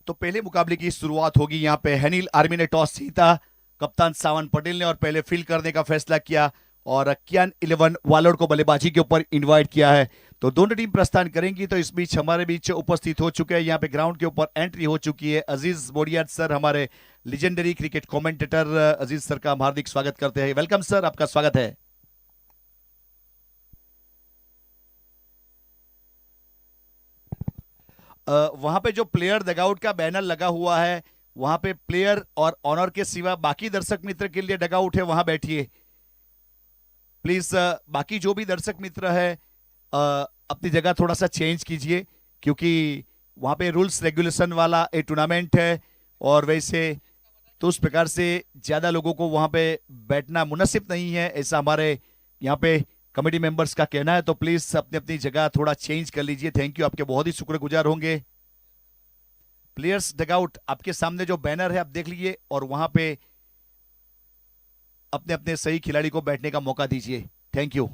तो पहले मुकाबले की शुरुआत होगी। यहाँ पे हनील आर्मी ने टॉस जीता, कप्तान सावन पटेल ने, और पहले फील्ड करने का फैसला किया और कियान 11 वालोड को बल्लेबाजी के ऊपर इनवाइट किया है। तो दोनों टीम प्रस्थान करेंगी। तो इस बीच हमारे बीच उपस्थित हो चुके हैं, यहाँ पे ग्राउंड के ऊपर एंट्री हो चुकी है अजीज बोडियार सर, हमारे लेजेंडरी क्रिकेट कमेंटेटर। अजीज सर का हम हार्दिक स्वागत करते हैं। वेलकम सर, आपका स्वागत है। वहां पे जो प्लेयर डगआउट का बैनर लगा हुआ है, वहां पे प्लेयर और ऑनर के सिवा बाकी दर्शक मित्र के लिए डगआउट है, वहां बैठिए प्लीज। बाकी जो भी दर्शक मित्र है, अपनी जगह थोड़ा सा चेंज कीजिए, क्योंकि वहां पे रूल्स रेगुलेशन वाला एक टूर्नामेंट है, और वैसे तो उस प्रकार से ज्यादा लोगों को वहां पे बैठना मुनासिब नहीं है, ऐसा हमारे यहाँ पे कमेटी मेंबर्स का कहना है। तो प्लीज अपनी अपनी जगह थोड़ा चेंज कर लीजिए। थैंक यू, आपके बहुत ही शुक्रगुजार होंगे। प्लेयर्स डगआउट आपके सामने जो बैनर है आप देख लीजिए, और वहां पे अपने अपने सही खिलाड़ी को बैठने का मौका दीजिए। Thank you.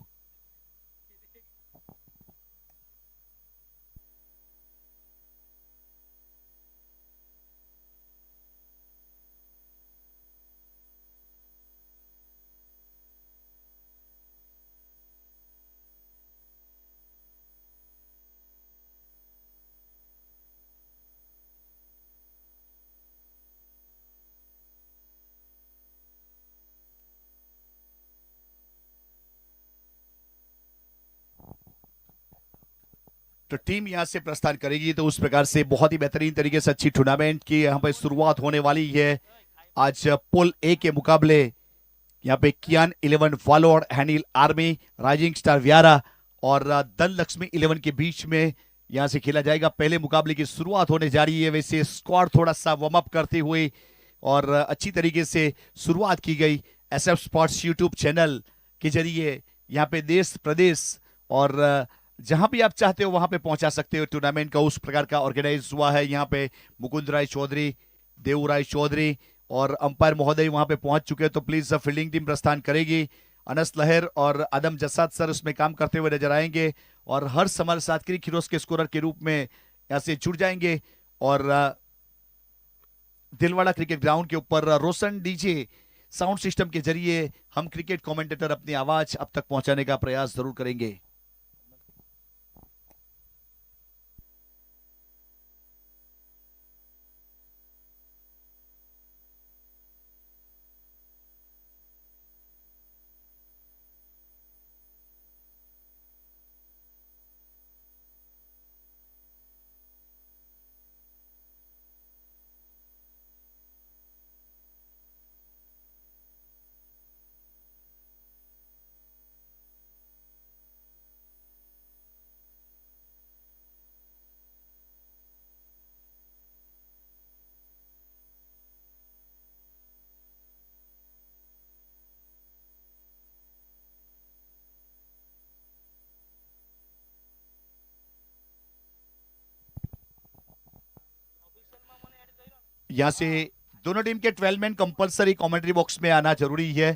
तो टीम यहां से प्रस्थान करेगी, तो उस प्रकार से बहुत ही बेहतरीन तरीके से अच्छी टूर्नामेंट की यहाँ पे शुरुआत होने वाली है। आज पुल ए के मुकाबले यहाँ पे कियान 11 फॉलोअर, हैनिल आर्मी, राइजिंग स्टार व्यारा और धन लक्ष्मी 11 के बीच में यहां से खेला जाएगा। पहले मुकाबले की शुरुआत होने जा रही है। वैसे स्क्वाड थोड़ा सा वार्म अप करते हुए और अच्छी तरीके से शुरुआत की गई। एसएफ स्पोर्ट्स यूट्यूब चैनल के जरिए यहाँ पे देश प्रदेश और जहां भी आप चाहते हो वहां पे पहुंचा सकते हो। टूर्नामेंट का उस प्रकार का ऑर्गेनाइज हुआ है। यहाँ पे मुकुंद राय चौधरी, देवराय चौधरी और अंपायर महोदय वहां पे पहुंच चुके हैं। तो प्लीज फील्डिंग टीम प्रस्थान करेगी। अनस लहर और आदम जसाद सर उसमें काम करते हुए नजर आएंगे, और हर हमारे साथ क्रिक हीरोज के स्कोरर के रूप में यहाँ से जुड़ जाएंगे। और दिलवाड़ा क्रिकेट ग्राउंड के ऊपर रोशन डीजे साउंड सिस्टम के जरिए हम क्रिकेट कमेंटेटर अपनी आवाज अब तक पहुंचाने का प्रयास जरूर करेंगे। यहां से दोनों टीम के 12 मैन कंपलसरी कमेंट्री बॉक्स में आना जरूरी है।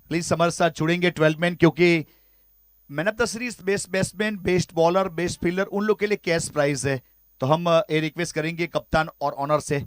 प्लीज हमारे साथ जुड़ेंगे 12 मैन, क्योंकि man of the series, best batsman, best bowler, best fielder, उन लोग के लिए कैश प्राइज है। तो हम ये रिक्वेस्ट करेंगे कप्तान और ऑनर से।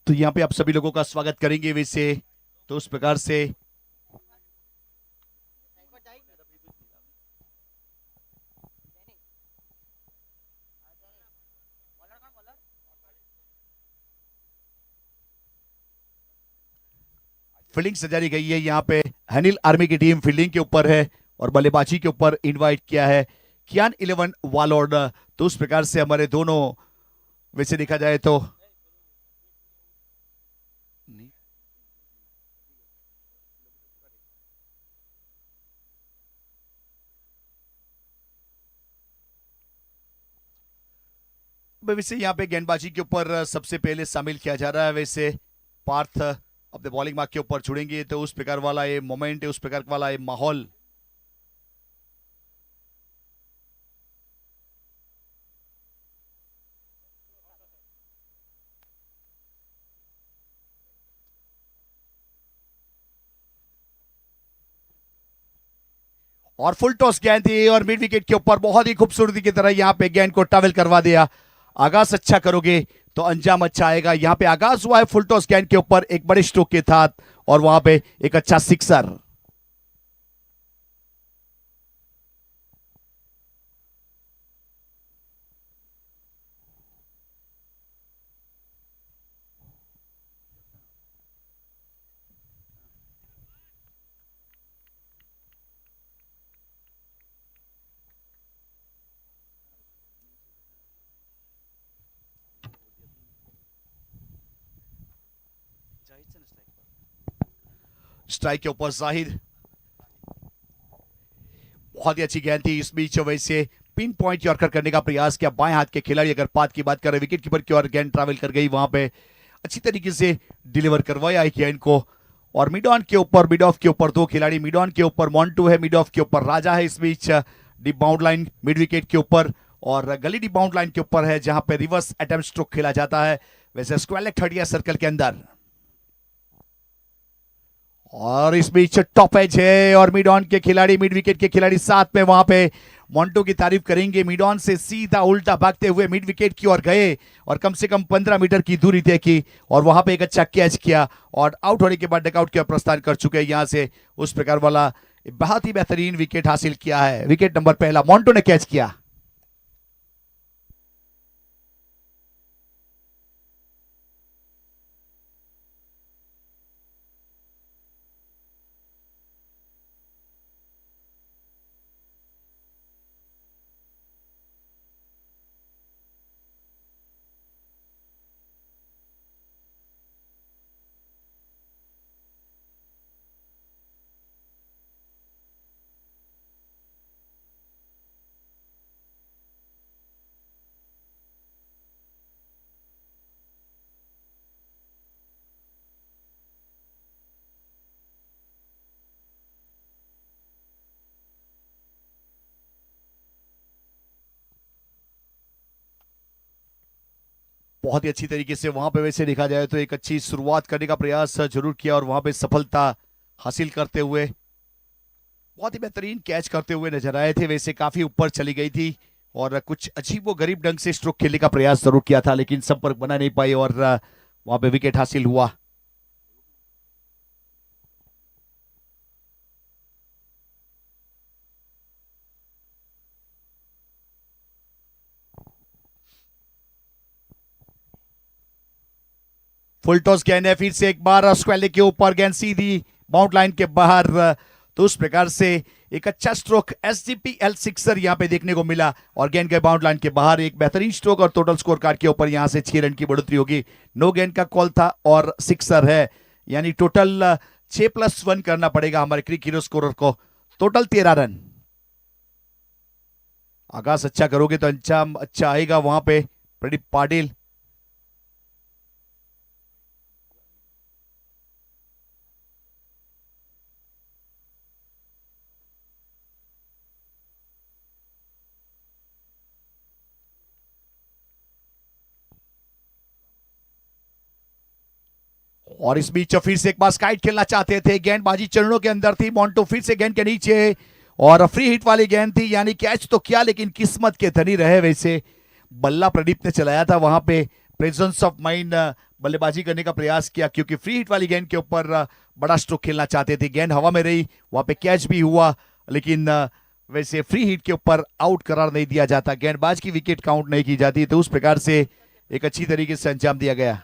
तो यहाँ पे आप सभी लोगों का स्वागत करेंगे वैसे, तो उस प्रकार से फील्डिंग सजाई गई है। यहाँ पे हनील आर्मी की टीम फील्डिंग के ऊपर है और बल्लेबाजी के ऊपर इनवाइट किया है कियान 11 वालोड। तो उस प्रकार से हमारे दोनों वैसे देखा जाए तो वैसे यहाँ पे गेंदबाजी के ऊपर सबसे पहले शामिल किया जा रहा है। वैसे पार्थ अपने बॉलिंग मार्क के ऊपर जुड़ेंगे तो उस प्रकार वाला ये मोमेंट है, उस प्रकार वाला ये माहौल। और फुल टॉस गेंद थी और मिड विकेट के ऊपर बहुत ही खूबसूरती की तरह यहाँ पे गेंद को ट्रैवल करवा दिया। आगाज अच्छा करोगे तो अंजाम अच्छा आएगा। यहाँ पे आगाज हुआ है फुल टॉस गेंद के ऊपर एक बड़े स्ट्रोक के साथ और वहां पे एक अच्छा सिक्सर। स्ट्राइक के ऊपर जाहिद, बहुत ही अच्छी गेंद थी। इस बीच वैसे पिन पॉइंट यॉर्कर करने का प्रयास किया बाएं हाथ के खिलाड़ी। अगर पात की बात करें विकेट कीपर की ओर गेंद ट्रैवल कर गई, वहां पे अच्छी तरीके से डिलीवर करवाया गेंद को। और मिड ऑन के ऊपर, मिड ऑफ के ऊपर दो खिलाड़ी, मिड ऑन के ऊपर मॉन्टू है, मिड ऑफ के ऊपर राजा है। इस बीच deep bound line mid wicket के ऊपर और गली डीप बाउंड लाइन के ऊपर है जहां पे रिवर्स अटेम्प्ट स्ट्रोक खेला जाता है। वैसे square leg third year circle के अंदर और इस बीच टॉप एज है और मिड ऑन के खिलाड़ी, मिड विकेट के खिलाड़ी साथ में वहां पे मोंटो की तारीफ करेंगे। मिड ऑन से सीधा उल्टा भागते हुए मिड विकेट की ओर गए और कम से कम 15 मीटर की दूरी तय की और वहां पे एक अच्छा कैच किया और आउट होने के बाद डकआउट की ओर प्रस्थान कर चुके हैं। यहां से उस प्रकार वाला बहुत ही बेहतरीन विकेट हासिल किया है। विकेट नंबर पहला मोंटो ने कैच किया। बहुत ही अच्छी तरीके से वहां पे वैसे देखा जाए तो एक अच्छी शुरुआत करने का प्रयास जरूर किया और वहां पे सफलता हासिल करते हुए बहुत ही बेहतरीन कैच करते हुए नजर आए थे। वैसे काफी ऊपर चली गई थी और कुछ अजीब व गरीब ढंग से स्ट्रोक खेलने का प्रयास जरूर किया था लेकिन संपर्क बना नहीं पाई और वहां पे विकेट हासिल हुआ। फुल टॉस गेंद है, फिर से एक बार स्क्वेले के ऊपर गेंद सीधी बाउंड लाइन के बाहर। तो उस प्रकार से एक अच्छा स्ट्रोक एसजीपीएल सिक्सर यहां पे देखने को मिला और गेंद के बाउंड लाइन के बाहर एक बेहतरीन स्ट्रोक और टोटल स्कोर कार्ड के ऊपर यहां से 6 रन की बढ़ोतरी होगी। नो गेंद का कॉल था और सिक्सर है, यानी टोटल 6+1 करना पड़ेगा हमारे क्रिक हीरो स्कोरर को। Total 13 run. आगाज अच्छा करोगे तो अंजाम अच्छा आएगा। वहां पे प्रदीप पाटिल, और इस बीच फिर से एक बार स्काइट खेलना चाहते थे, गेंदबाजी चरणों के अंदर थी। मोंटो फिर से गेंद के नीचे और फ्री हिट वाली गेंद थी, यानी कैच तो किया लेकिन किस्मत के धनी रहे। वैसे बल्ला प्रदीप ने चलाया था, वहां पे प्रेजेंस ऑफ माइंड बल्लेबाजी करने का प्रयास किया, क्योंकि फ्री हिट वाली गेंद के ऊपर बड़ा स्ट्रोक खेलना चाहते थे। गेंद हवा में रही, वहां पे कैच भी हुआ, लेकिन वैसे फ्री हिट के ऊपर आउट करार नहीं दिया जाता, गेंदबाज की विकेट काउंट नहीं की जाती, तो उस प्रकार से एक अच्छी तरीके से अंजाम दिया गया।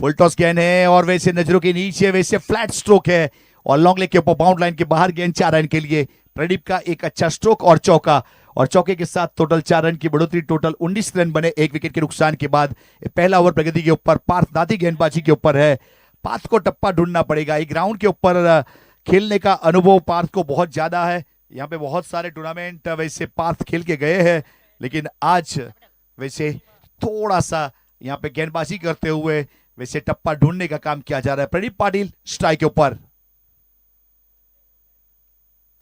फुल टॉस गेंद है और वैसे नजरों के नीचे वैसे फ्लैट स्ट्रोक है और लॉन्ग लेग के ऊपर बाउंड लाइन के बाहर गेंद 4 रन के लिए। प्रदीप का एक अच्छा स्ट्रोक और चौका, और चौके के साथ टोटल 4 रन की बढ़ोतरी, टोटल 19 रन बने एक विकेट के नुकसान के बाद। पहला ओवर प्रगति के ऊपर पार्थ दाती गेंदबाजी के ऊपर है। पार्थ को टप्पा ढूंढना पड़ेगा, एक ग्राउंड के ऊपर खेलने का अनुभव पार्थ को बहुत ज्यादा है। यहाँ पे बहुत सारे टूर्नामेंट वैसे पार्थ खेल के गए हैं, लेकिन आज वैसे थोड़ा सा यहाँ पे गेंदबाजी करते हुए वैसे टप्पा ढूंढने का काम किया जा रहा है। प्रदीप पाटिल स्ट्राइक के ऊपर,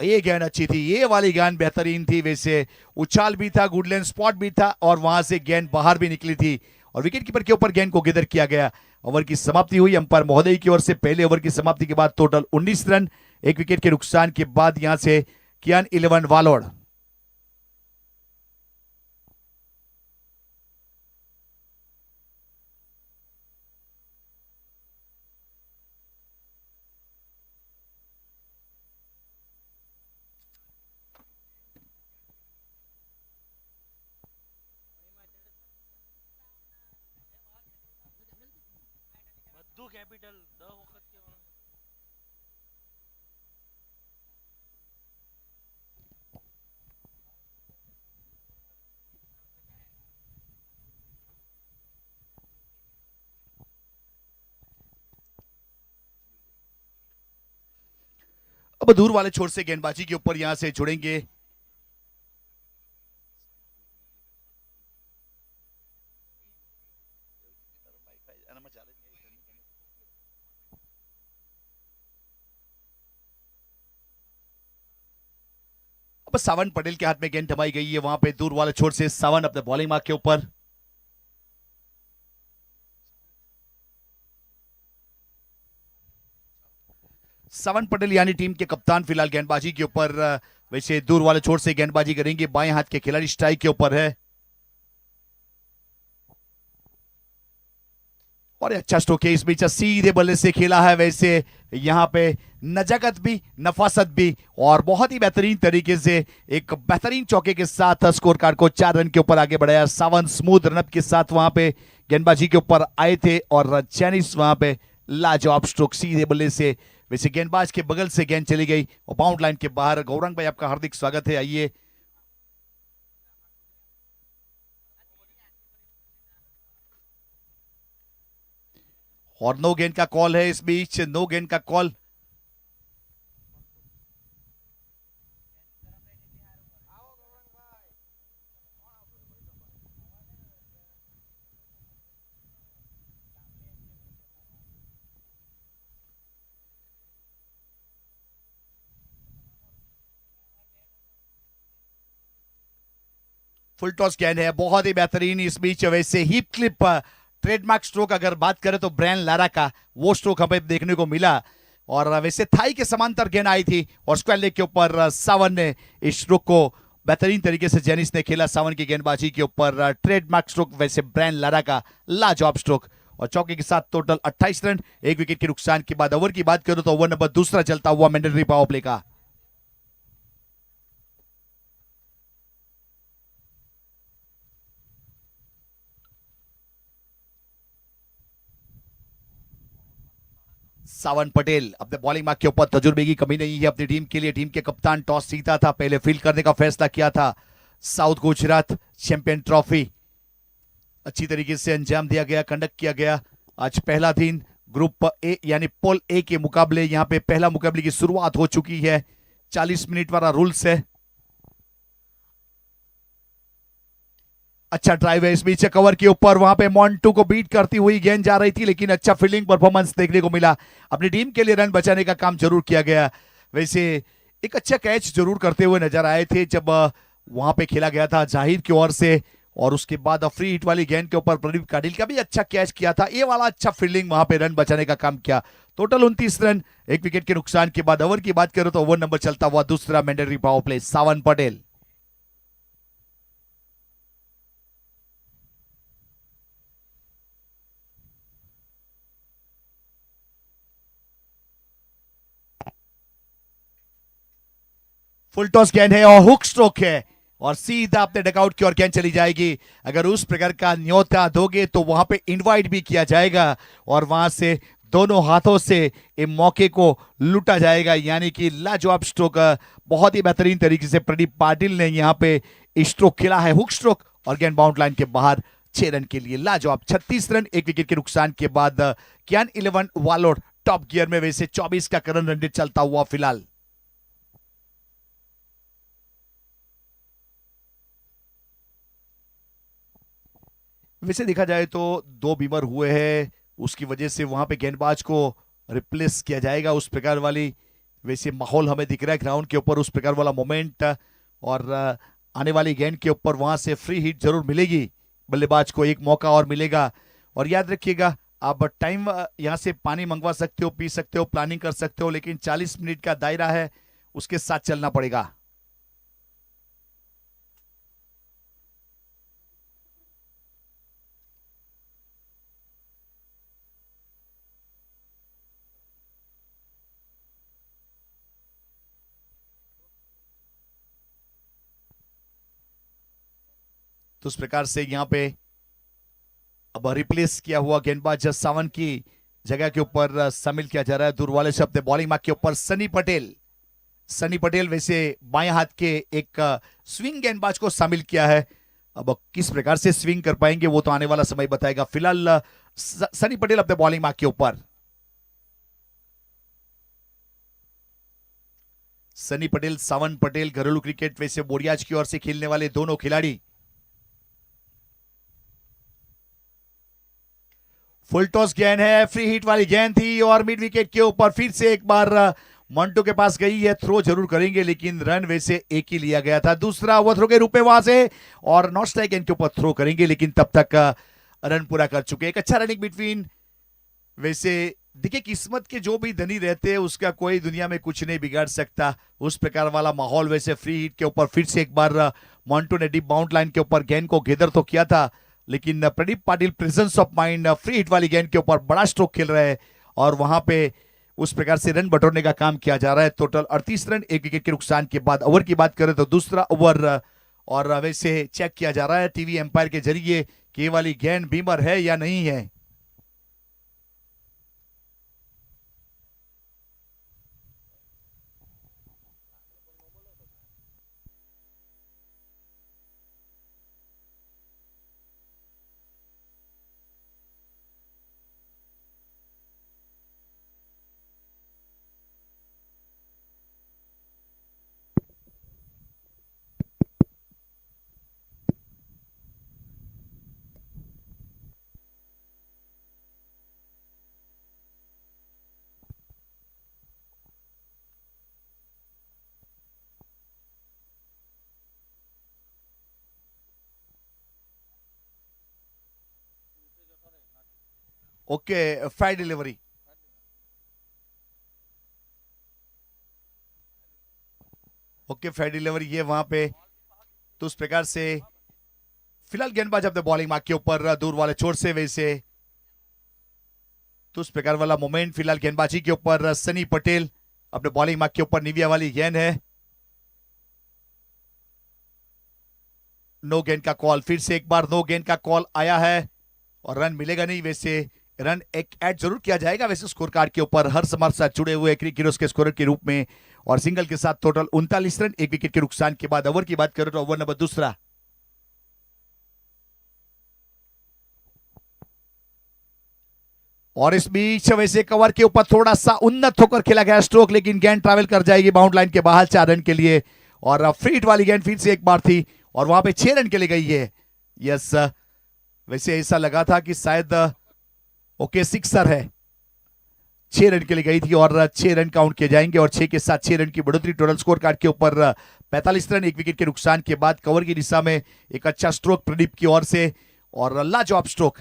ये गेंद अच्छी थी, ये वाली गेंद बेहतरीन थी, वैसे उछाल भी था, गुड लेंथ स्पॉट भी था और वहां से गेंद बाहर भी निकली थी और विकेट कीपर के ऊपर गेंद को गिदर किया गया। ओवर की समाप्ति हुई अंपायर महोदय की ओर से। पहले ओवर की समाप्ति के बाद टोटल 19 रन एक विकेट के नुकसान के बाद। यहां से कियान 11 वालोड। कैपिटल द वक्त के अब दूर वाले छोर से गेंदबाजी के ऊपर यहां से जुड़ेंगे अब सावन पटेल के हाथ में गेंद थमाई गई है, वहां पे दूर वाले छोर से सावन अपने बॉलिंग मार्क के ऊपर। सावन पटेल यानी टीम के कप्तान फिलहाल गेंदबाजी के ऊपर वैसे दूर वाले छोर से गेंदबाजी करेंगे। बाएं हाथ के खिलाड़ी स्ट्राइक के ऊपर है और अच्छा स्ट्रोक है, इस बीच सीधे बल्ले से खेला है, वैसे यहां पे नजाकत भी नफासत भी और बहुत ही बेहतरीन तरीके से एक बेहतरीन चौके के साथ स्कोर कार्ड को 4 रन के ऊपर आगे बढ़ाया। सावन स्मूथ रनअप के साथ वहां पे गेंदबाजी के ऊपर आए थे और चैनिस वहां पे लाजवाब स्ट्रोक सीधे बल्ले से, वैसे गेंदबाज के बगल से गेंद चली गई और बाउंड लाइन के बाहर। गौरंग भाई आपका हार्दिक स्वागत है, आइए। और नो गेंद का कॉल है, इस बीच नो गेंद का कॉल। फुल टॉस गेंद है, बहुत ही बेहतरीन, इस बीच वैसे हीप क्लिप ट्रेडमार्क स्ट्रोक अगर बात करें तो ब्रायन लारा का वो स्ट्रोक हमें देखने को मिला और वैसे थाई के समांतर गेंद आई थी और स्क्वायर लेग के ऊपर सावन ने इस स्ट्रोक को बेहतरीन तरीके से जेनिस ने खेला। सावन की गेंदबाजी के ऊपर ट्रेडमार्क स्ट्रोक वैसे ब्रायन लारा का लाजवाब स्ट्रोक और चौके के साथ टोटल 28 रन एक विकेट के नुकसान के बाद। ओवर की बात करूं तो ओवर नंबर दूसरा चलता हुआ मैंडेटरी पावर प्ले का। सावन पटेल अपने बॉलिंग मार्क के ऊपर, तजुर्बे की कमी नहीं है अपनी टीम के लिए। टीम के कप्तान टॉस जीता था, पहले फील्ड करने का फैसला किया था। साउथ गुजरात चैंपियन ट्रॉफी अच्छी तरीके से अंजाम दिया गया, कंडक्ट किया गया। आज पहला दिन ग्रुप ए यानी पोल ए के मुकाबले, यहां पे पहला मुकाबले की शुरुआत हो चुकी है। 40 मिनट वाला रूल्स है। अच्छा ड्राइव है, इस बीच कवर के ऊपर वहां पे मॉन्टू को बीट करती हुई गेंद जा रही थी, लेकिन अच्छा फील्डिंग परफॉर्मेंस देखने को मिला। अपनी टीम के लिए रन बचाने का काम जरूर किया गया। वैसे एक अच्छा कैच जरूर करते हुए नजर आए थे जब वहां पे खेला गया था जाहिर की ओर से, और उसके बाद फ्री हिट वाली गेंद के ऊपर प्रदीप काडिल का भी अच्छा कैच किया था। ये वाला अच्छा फील्डिंग वहां पे रन बचाने का काम किया। टोटल 29 रन एक विकेट के नुकसान के बाद। ओवर की बात करो तो ओवर नंबर चलता हुआ दूसरा मैंडेटरी पावर प्ले। सावन पटेल फुल टॉस गेंद है और हुक स्ट्रोक है और सीधा अपने डकआउट की ओर गेंद चली जाएगी। अगर उस प्रकार का न्योता दोगे तो वहां पे इनवाइट भी किया जाएगा और वहां से दोनों हाथों से इस मौके को लूटा जाएगा। यानी कि लाजवाब स्ट्रोक, बहुत ही बेहतरीन तरीके से प्रदीप पाटिल ने यहां पे स्ट्रोक खेला है, हुक स्ट्रोक, और गेंद बाउंड लाइन के बाहर 6 रन के लिए। लाजवाब 36 रन 1 विकेट के नुकसान के बाद कियान 11 वालोड टॉप गियर में, वैसे 24 का करंट रन रेट चलता हुआ फिलहाल। वैसे देखा जाए तो 2 बीमर हुए हैं, उसकी वजह से वहां पे गेंदबाज को रिप्लेस किया जाएगा। उस प्रकार वाली वैसे माहौल हमें दिख रहा है ग्राउंड के ऊपर, उस प्रकार वाला मोमेंट, और आने वाली गेंद के ऊपर वहां से फ्री हिट जरूर मिलेगी, बल्लेबाज को एक मौका और मिलेगा। और याद रखिएगा, आप टाइम यहां से पानी मंगवा सकते हो, पी सकते हो, प्लानिंग कर सकते हो, लेकिन 40 मिनट का दायरा है, उसके साथ चलना पड़ेगा। तो उस प्रकार से यहां पे अब रिप्लेस किया हुआ गेंदबाज सावन की जगह के ऊपर शामिल किया जा रहा है दूर वाले से अपने बॉलिंग मार्क के ऊपर सनी पटेल। सनी पटेल वैसे बाएं हाथ के एक स्विंग गेंदबाज को शामिल किया है। अब किस प्रकार से स्विंग कर पाएंगे वो तो आने वाला समय बताएगा। फिलहाल सनी पटेल अपने बॉलिंग मार्क के ऊपर। सनी पटेल, सावन पटेल, घरेलू क्रिकेट वैसे बोरियाज की ओर से खेलने वाले दोनों खिलाड़ी। फुल टॉस गेंद है, फ्री हिट वाली गेंद थी और मिड विकेट के ऊपर फिर से एक बार मंटो के पास गई है, थ्रो जरूर करेंगे लेकिन रन वैसे एक ही लिया गया था। दूसरा ओवर थ्रो के रूप में वहां से, और नॉट स्ट्राइक गेंद के ऊपर थ्रो करेंगे लेकिन तब तक रन पूरा कर चुके। एक अच्छा रनिंग बिटवीन। वैसे देखिए, किस्मत के जो भी धनी रहते हैं उसका कोई दुनिया में कुछ नहीं बिगाड़ सकता, उस प्रकार वाला माहौल। वैसे फ्री हिट के ऊपर फिर से एक बार मंटो ने डीप बाउंड लाइन के ऊपर गेंद को गेदर तो किया था, लेकिन Pradeep Patil presence of mind free hit वाली गेंद के ऊपर बड़ा स्ट्रोक खेल रहे हैं और वहां पे उस प्रकार से रन बटोरने का काम किया जा रहा है। टोटल 38 रन 1 विकेट के नुकसान के बाद। ओवर की बात करें तो दूसरा ओवर, और वैसे चेक किया जा रहा है टीवी एम्पायर के जरिए कि ये वाली गेंद बीमर है या नहीं है। Okay, fire delivery. Okay, fire delivery ये वहां पे। तो उस प्रकार से फिलहाल गेंदबाज अपने बॉलिंग मार्क के ऊपर दूर वाले छोर से, वैसे तो उस प्रकार वाला मोमेंट फिलहाल गेंदबाजी के ऊपर। सनी पटेल अपने बॉलिंग मार्क के ऊपर, निविया वाली गेंद है, नो गेंद का कॉल। फिर से एक बार नो गेंद का कॉल आया है और रन मिलेगा नहीं। वैसे रन एक ऐड जरूर किया जाएगा वैसे स्कोर कार्ड के ऊपर, हर समार साथ जुड़े हुए क्रिक हीरोज के स्कोरर के रूप में, और सिंगल के साथ टोटल 39 रन 1 विकेट के नुकसान के बाद। ओवर की बात करें तो ओवर नंबर दूसरा। और इस बीच वैसे कवर के ऊपर थोड़ा सा उन्नत होकर खेला गया स्ट्रोक, लेकिन गेंद ट्रैवल कर जाएगी बाउंड लाइन के बाहर 4 रन के लिए। और फ्री हिट वाली गेंद फिर से एक बार थी और वहां पे 6 रन के लिए गई है। यस, वैसे ऐसा लगा था कि शायद ओके सिक्सर है। 6 रन के लिए गई थी और 6 रन काउंट किए जाएंगे और 6 के साथ 6 रन की बढ़ोतरी टोटल स्कोर कार्ड के ऊपर। 45 रन 1 विकेट के नुकसान के बाद कवर की दिशा में एक अच्छा स्ट्रोक प्रदीप की ओर से और लाजवाब स्ट्रोक।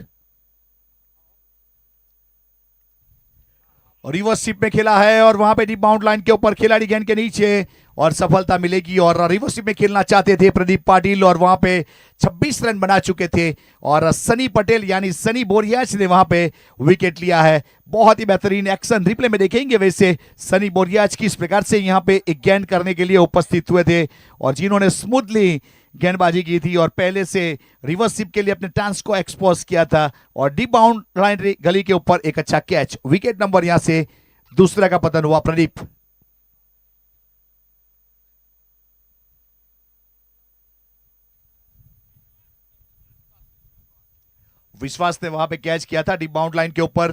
रिवर्सिप में खेला है और वहां पे डीप बाउंड लाइन के ऊपर खिलाड़ी गेंद के नीचे और सफलता मिलेगी। और रिवर्सिप में खेलना चाहते थे प्रदीप पाटिल और वहां पे 26 रन बना चुके थे और सनी पटेल यानी सनी बोरियाच ने वहां पे विकेट लिया है। बहुत ही बेहतरीन एक्शन रिप्ले में देखेंगे वैसे सनी बोरियाच किस प्रकार से यहां पे एक गेंद करने के लिए उपस्थित हुए थे और जिन्होंने स्मूथली गेंदबाजी की थी और पहले से रिवर्सिप के लिए अपने टांस को एक्सपोज किया था और डीप बाउंड लाइन गली के ऊपर एक अच्छा कैच। विकेट नंबर यहां से दूसरा का पतन हुआ प्रदीप। विश्वास ने वहां पे कैच किया था डीप बाउंड लाइन के ऊपर।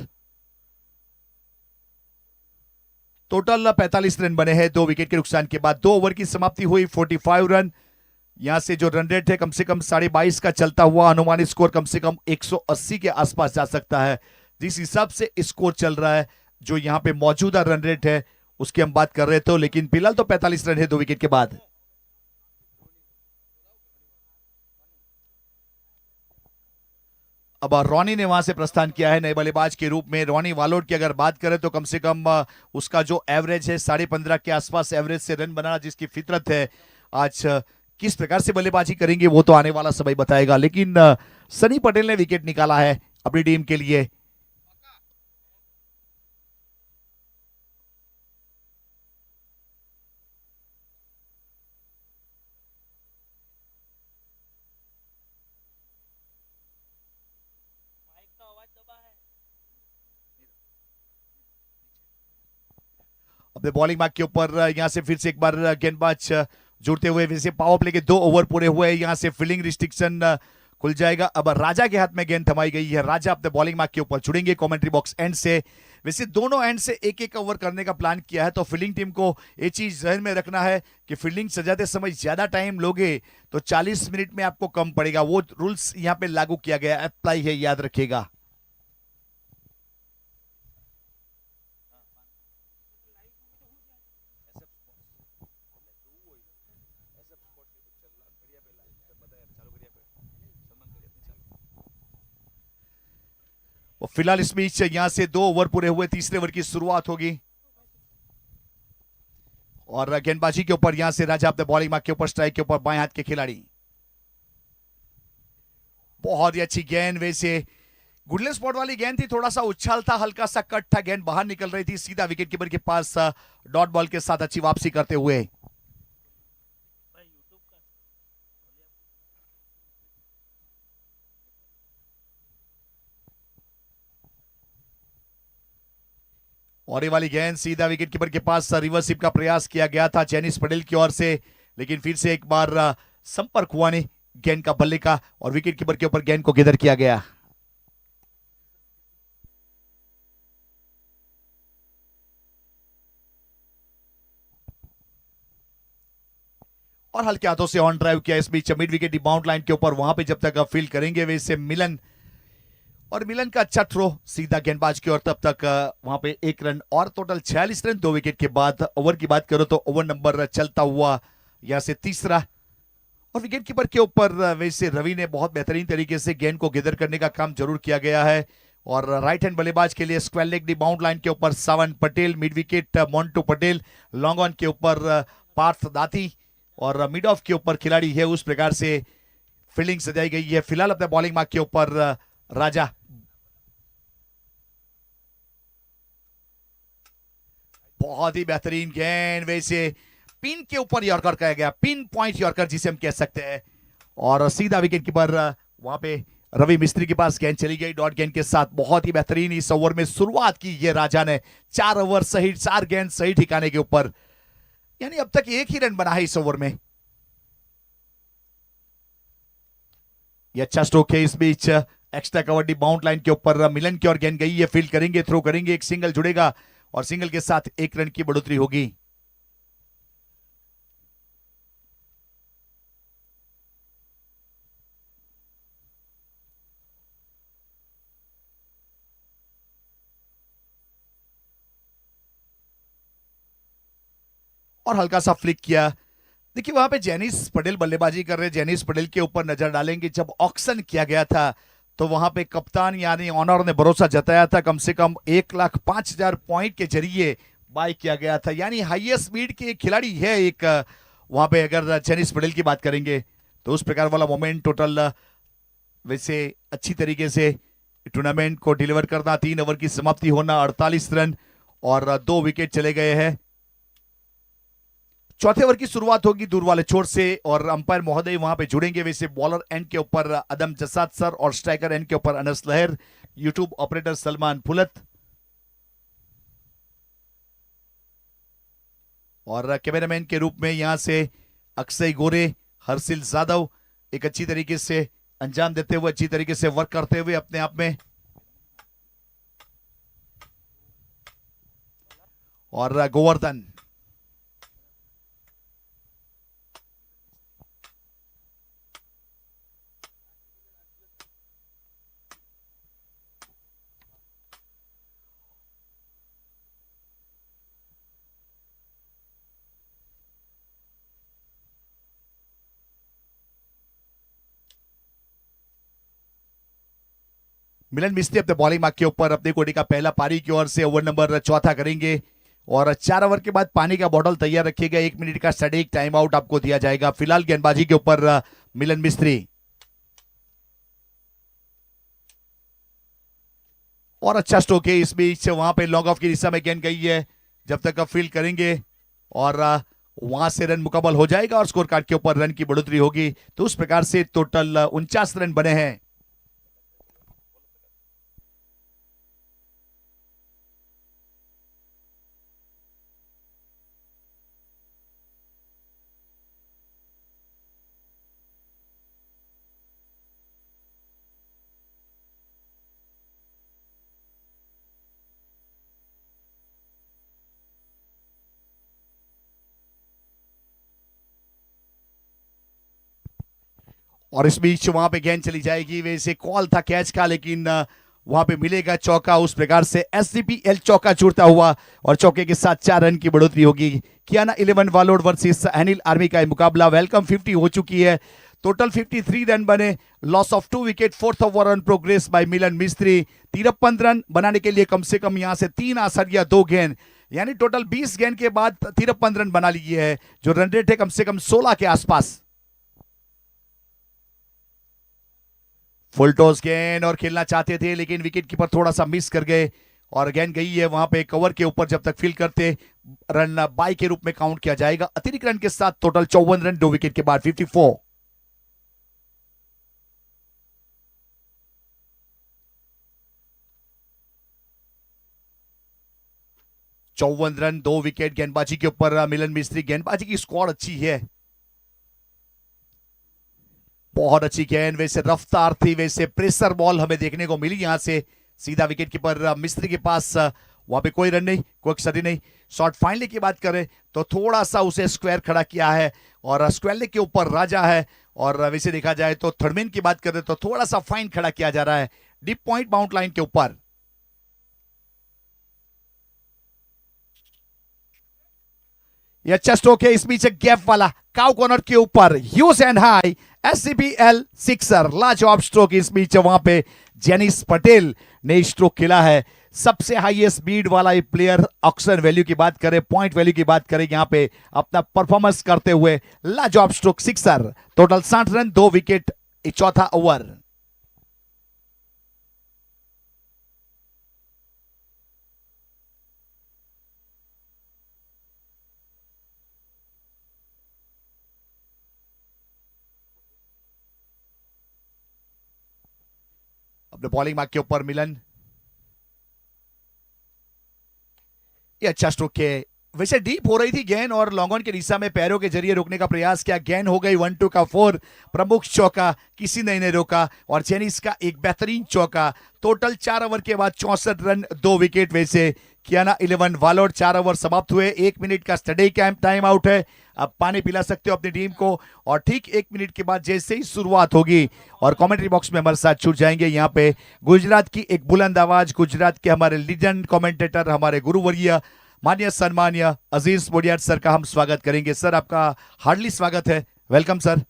टोटल 45 रन बने हैं 2 विकेट के नुकसान के बाद। 2 ओवर की समाप्ति हुई 45 रन। यहां से जो रन रेट है कम से कम 22.5 का चलता हुआ अनुमानित स्कोर कम से कम 180 के आसपास जा सकता है। जिस हिसाब से स्कोर चल रहा है जो यहां पे मौजूदा रन रेट है उसकी हम बात कर रहे थे, लेकिन फिलहाल तो 45 रन है 2 विकेट के बाद। अब रॉनी ने वहां से प्रस्थान किया है नए बल्लेबाज के रूप में। रॉनी वालोड की अगर बात करें तो कम से कम उसका जो एवरेज है 15.5 के आसपास एवरेज से रन बनाना जिसकी फितरत है। आज किस प्रकार से बल्लेबाजी करेंगे वो तो आने वाला समय बताएगा, लेकिन सनी पटेल ने विकेट निकाला है अपनी टीम के लिए। माइक का आवाज दबा है। अपने बॉलिंग मार्क के ऊपर यहां से फिर से एक बार गेंदबाज जुड़ते हुए। वैसे पावर प्ले के 2 ओवर पूरे हुए। यहां से फील्डिंग रिस्ट्रिक्शन खुल जाएगा। अब राजा के हाथ में गेंद थमाई गई है। राजा अपने बॉलिंग मार्क के ऊपर जुड़ेंगे कमेंट्री बॉक्स एंड से। वैसे दोनों एंड से एक एक ओवर करने का प्लान किया है, तो फील्डिंग टीम को ये चीज जहन में रखना है कि फील्डिंग सजाते समय ज्यादा टाइम लोगे तो 40 मिनट में आपको कम पड़ेगा। वो रूल्स यहां पे लागू किया गया, अप्लाई है, याद रखिएगा। और फिलहाल इस बीच यहां से 2 ओवर पूरे हुए, तीसरे ओवर की शुरुआत होगी और गेंदबाजी के ऊपर यहां से राजा अपने बॉलिंग मार्क के ऊपर स्ट्राइक के ऊपर बाएं हाथ के खिलाड़ी। बहुत ही अच्छी गेंद। वैसे गुडले स्पॉट वाली गेंद थी, थोड़ा सा उछाल था, हल्का सा कट था, गेंद बाहर निकल रही थी सीधा विकेट कीपर के पास डॉट बॉल के साथ अच्छी वापसी करते हुए। भाई यूट्यूब का और ये वाली गेंद सीधा विकेट कीपर के पास रिवर्सिप का प्रयास किया गया था जेनिस पटेल की ओर से, लेकिन फिर से एक बार संपर्क हुआ नहीं गेंद का बल्ले का और विकेट कीपर के ऊपर गेंद को गिदर किया गया। और हल्के हाथों से ऑन ड्राइव किया इस बीच मिड विकेट बाउंड लाइन के ऊपर। वहां पे जब तक फील्ड करेंगे वैसे मिलन और मिलन का अच्छा थ्रो सीधा गेंदबाज की ओर, तब तक वहां पे 1 रन और टोटल 46 रन 2 विकेट के बाद। ओवर की बात करो तो ओवर नंबर चलता हुआ यहां से तीसरा और विकेट कीपर के ऊपर वैसे रवि ने बहुत बेहतरीन तरीके से गेंद को गिदर करने का काम जरूर किया गया है। और राइट हैंड बल्लेबाज के लिए square leg deep bound line के ऊपर Savan Patel, mid wicket Montu Patel, long on के ऊपर पार्थ दाती और मिड ऑफ के ऊपर खिलाड़ी है। उस प्रकार से फील्डिंग सजाई गई है। फिलहाल अपने बॉलिंग मार्क के ऊपर राजा। बहुत ही बेहतरीन गेंद, वैसे पिन के ऊपर यॉर्कर कहा गया, पिन पॉइंट यॉर्कर जिसे हम कह सकते हैं और सीधा विकेट कीपर वहां पे रवि मिस्त्री के पास गेंद चली गई डॉट गेंद के साथ। बहुत ही बेहतरीन इस ओवर में शुरुआत की ये राजा ने, 4 ओवर सही, 4 गेंद सही ठिकाने के ऊपर, यानी अब तक 1 ही रन बना है इस ओवर में। ये अच्छा स्ट्रोक है। इस बीच एक्स्ट्रा कवर्डी बाउंड लाइन के ऊपर मिलन की ओर गेंद गई है, फील्ड करेंगे, थ्रो करेंगे, एक सिंगल जुड़ेगा और सिंगल के साथ 1 रन की बढ़ोतरी होगी। और हल्का सा फ्लिक किया। देखिए वहां पे जेनिस पटेल बल्लेबाजी कर रहे हैं, जेनिस पटेल के ऊपर नजर डालेंगे। जब ऑक्शन किया गया था तो वहां पे कप्तान यानी ऑनर ने भरोसा जताया था, कम से कम 1,05,000 पॉइंट के जरिए बाय किया गया था, यानी हाईएस्ट स्पीड के खिलाड़ी है एक वहां पे। अगर जेनिस पटेल की बात करेंगे तो उस प्रकार वाला मोमेंट टोटल वैसे अच्छी तरीके से टूर्नामेंट को डिलीवर करना, 3 ओवर की समाप्ति होना, 48 रन और 2 विकेट चले गए हैं। चौथे ओवर की शुरुआत होगी दूर वाले छोर से और अंपायर महोदय वहां पे जुड़ेंगे। वैसे बॉलर एंड के ऊपर अदम जसाद सर और स्ट्राइकर एंड के ऊपर अनस लहर, यूट्यूब ऑपरेटर सलमान फुलत और कैमरामैन के रूप में यहां से अक्षय गोरे, हर्षिल जाधव एक अच्छी तरीके से अंजाम देते हुए, अच्छी तरीके से वर्क करते हुए अपने आप में, और गोवर्धन। मिलन मिस्त्री अपने बॉलिंग मार्क के ऊपर अपनी कोडी का पहला पारी की ओर से ओवर नंबर चौथा करेंगे और 4 ओवर के बाद पानी का बॉटल तैयार रखिएगा। 1 मिनट का सटीक टाइम आउट आपको दिया जाएगा। फिलहाल गेंदबाजी के ऊपर मिलन मिस्त्री और अच्छा स्ट्रोक है इस बीच, वहां पे लॉन्ग ऑफ की दिशा में गेंद गई है। जब तक आप फील्ड करेंगे और वहां से रन मुकम्मल हो जाएगा और स्कोर कार्ड के ऊपर रन की बढ़ोतरी होगी। तो उस प्रकार से टोटल 49 रन बने हैं। और इस बीच वहां पे गेंद चली जाएगी। वैसे कॉल था कैच का, लेकिन वहां पे मिलेगा चौका। उस प्रकार से एससीपीएल चौका छूटता हुआ और चौके के साथ 4 रन की बढ़ोतरी होगी। कियाना 11 वालोड वर्सेस अनिल आर्मी का मुकाबला वेलकम 50 हो चुकी है। टोटल 53 रन बने, loss of 2 wicket, 4th over on progress by Milan Mistry. 53 run बनाने के लिए कम से कम यहां से 3 आसरिया 2 गेंद, यानी टोटल 20 गेंद के बाद 53 रन बना लिए है, जो रन रेट है कम से कम 16 के आसपास। फुल टॉस गेंद और खेलना चाहते थे लेकिन विकेट कीपर थोड़ा सा मिस कर गए और गेंद गई है वहां पे कवर के ऊपर। जब तक फील्ड करते रन बाय के रूप में काउंट किया जाएगा। अतिरिक्त रन के साथ टोटल 54 रन 2 विकेट के बाद 54। चौवन रन 2 विकेट गेंदबाजी के ऊपर मिलन मिस्त्री। गेंदबाजी की स्क्वाड अच्छी है, बहुत अच्छी गेंद, वैसे रफ्तार थी, वैसे प्रेशर बॉल हमें देखने को मिली यहां से सीधा विकेट कीपर मिस्त्री के पास। वहां पे कोई रन नहीं, कोई क्षति नहीं। शॉर्ट फाइनली की बात करें तो थोड़ा सा उसे स्क्वायर खड़ा किया है और स्क्वायर के ऊपर राजा है। और वैसे देखा जाए तो थर्डमैन की बात करें तो थोड़ा सा फाइन खड़ा किया जा रहा है डीप पॉइंट बाउंड लाइन के ऊपर। ये अच्छा स्ट्रोक है इस बीच गैप वाला काउ कॉर्नर के ऊपर, ह्यूज एंड हाई, एससीपीएल सिक्सर, लाजवाब स्ट्रोक इस बीच वहां पे जेनिस पटेल ने स्ट्रोक खेला है। सबसे हाईएस्ट स्पीड वाला ये प्लेयर, ऑक्शन वैल्यू की बात करें, पॉइंट वैल्यू की बात करें, यहां पे अपना परफॉर्मेंस करते हुए लाजवाब stroke sixer. Total 60 run 2 wicket, चौथा ओवर। अपने बॉलिंग मार्क के ऊपर मिलन, ये अच्छा स्ट्रोक है, वैसे डीप हो रही थी गेंद और लॉन्ग ऑन की दिशा में पैरों के जरिए रोकने का प्रयास किया। गेंद हो गई 1-2 का 4, प्रमुख चौका, किसी ने रोका और जेनिस का एक बेहतरीन चौका। टोटल 4 ओवर के बाद 64 रन 2 विकेट। वैसे कियाना 11 वालोड 4 ओवर समाप्त हुए, 1 मिनट का स्टडी कैंप टाइम आउट है। अब पानी पिला सकते हो अपनी टीम को और ठीक 1 मिनट के बाद जैसे ही शुरुआत होगी और कमेंट्री बॉक्स में हमारे साथ छूट जाएंगे यहाँ पे गुजरात की एक बुलंद आवाज, गुजरात के हमारे लीजेंड कमेंटेटर, हमारे गुरुवर्य मान्य सम्मान्य अजीज बोडियार सर का हम स्वागत करेंगे। सर आपका हार्डली स्वागत है, वेलकम सर।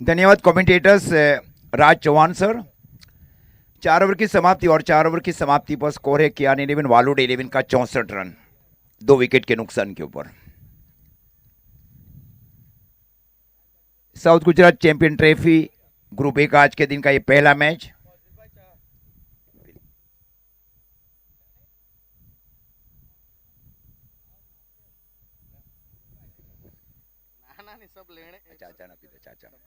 धन्यवाद कमेंटेटर्स राज चौहान सर। 4 ओवर की समाप्ति और 4 ओवर की समाप्ति पर स्कोर है कियान 11 वालुड 11 का 64 रन 2 विकेट के नुकसान के ऊपर। South Gujarat champion trophy group A का आज के दिन का ये पहला मैच। सब लेने चाचा ना पीते चाचा ना।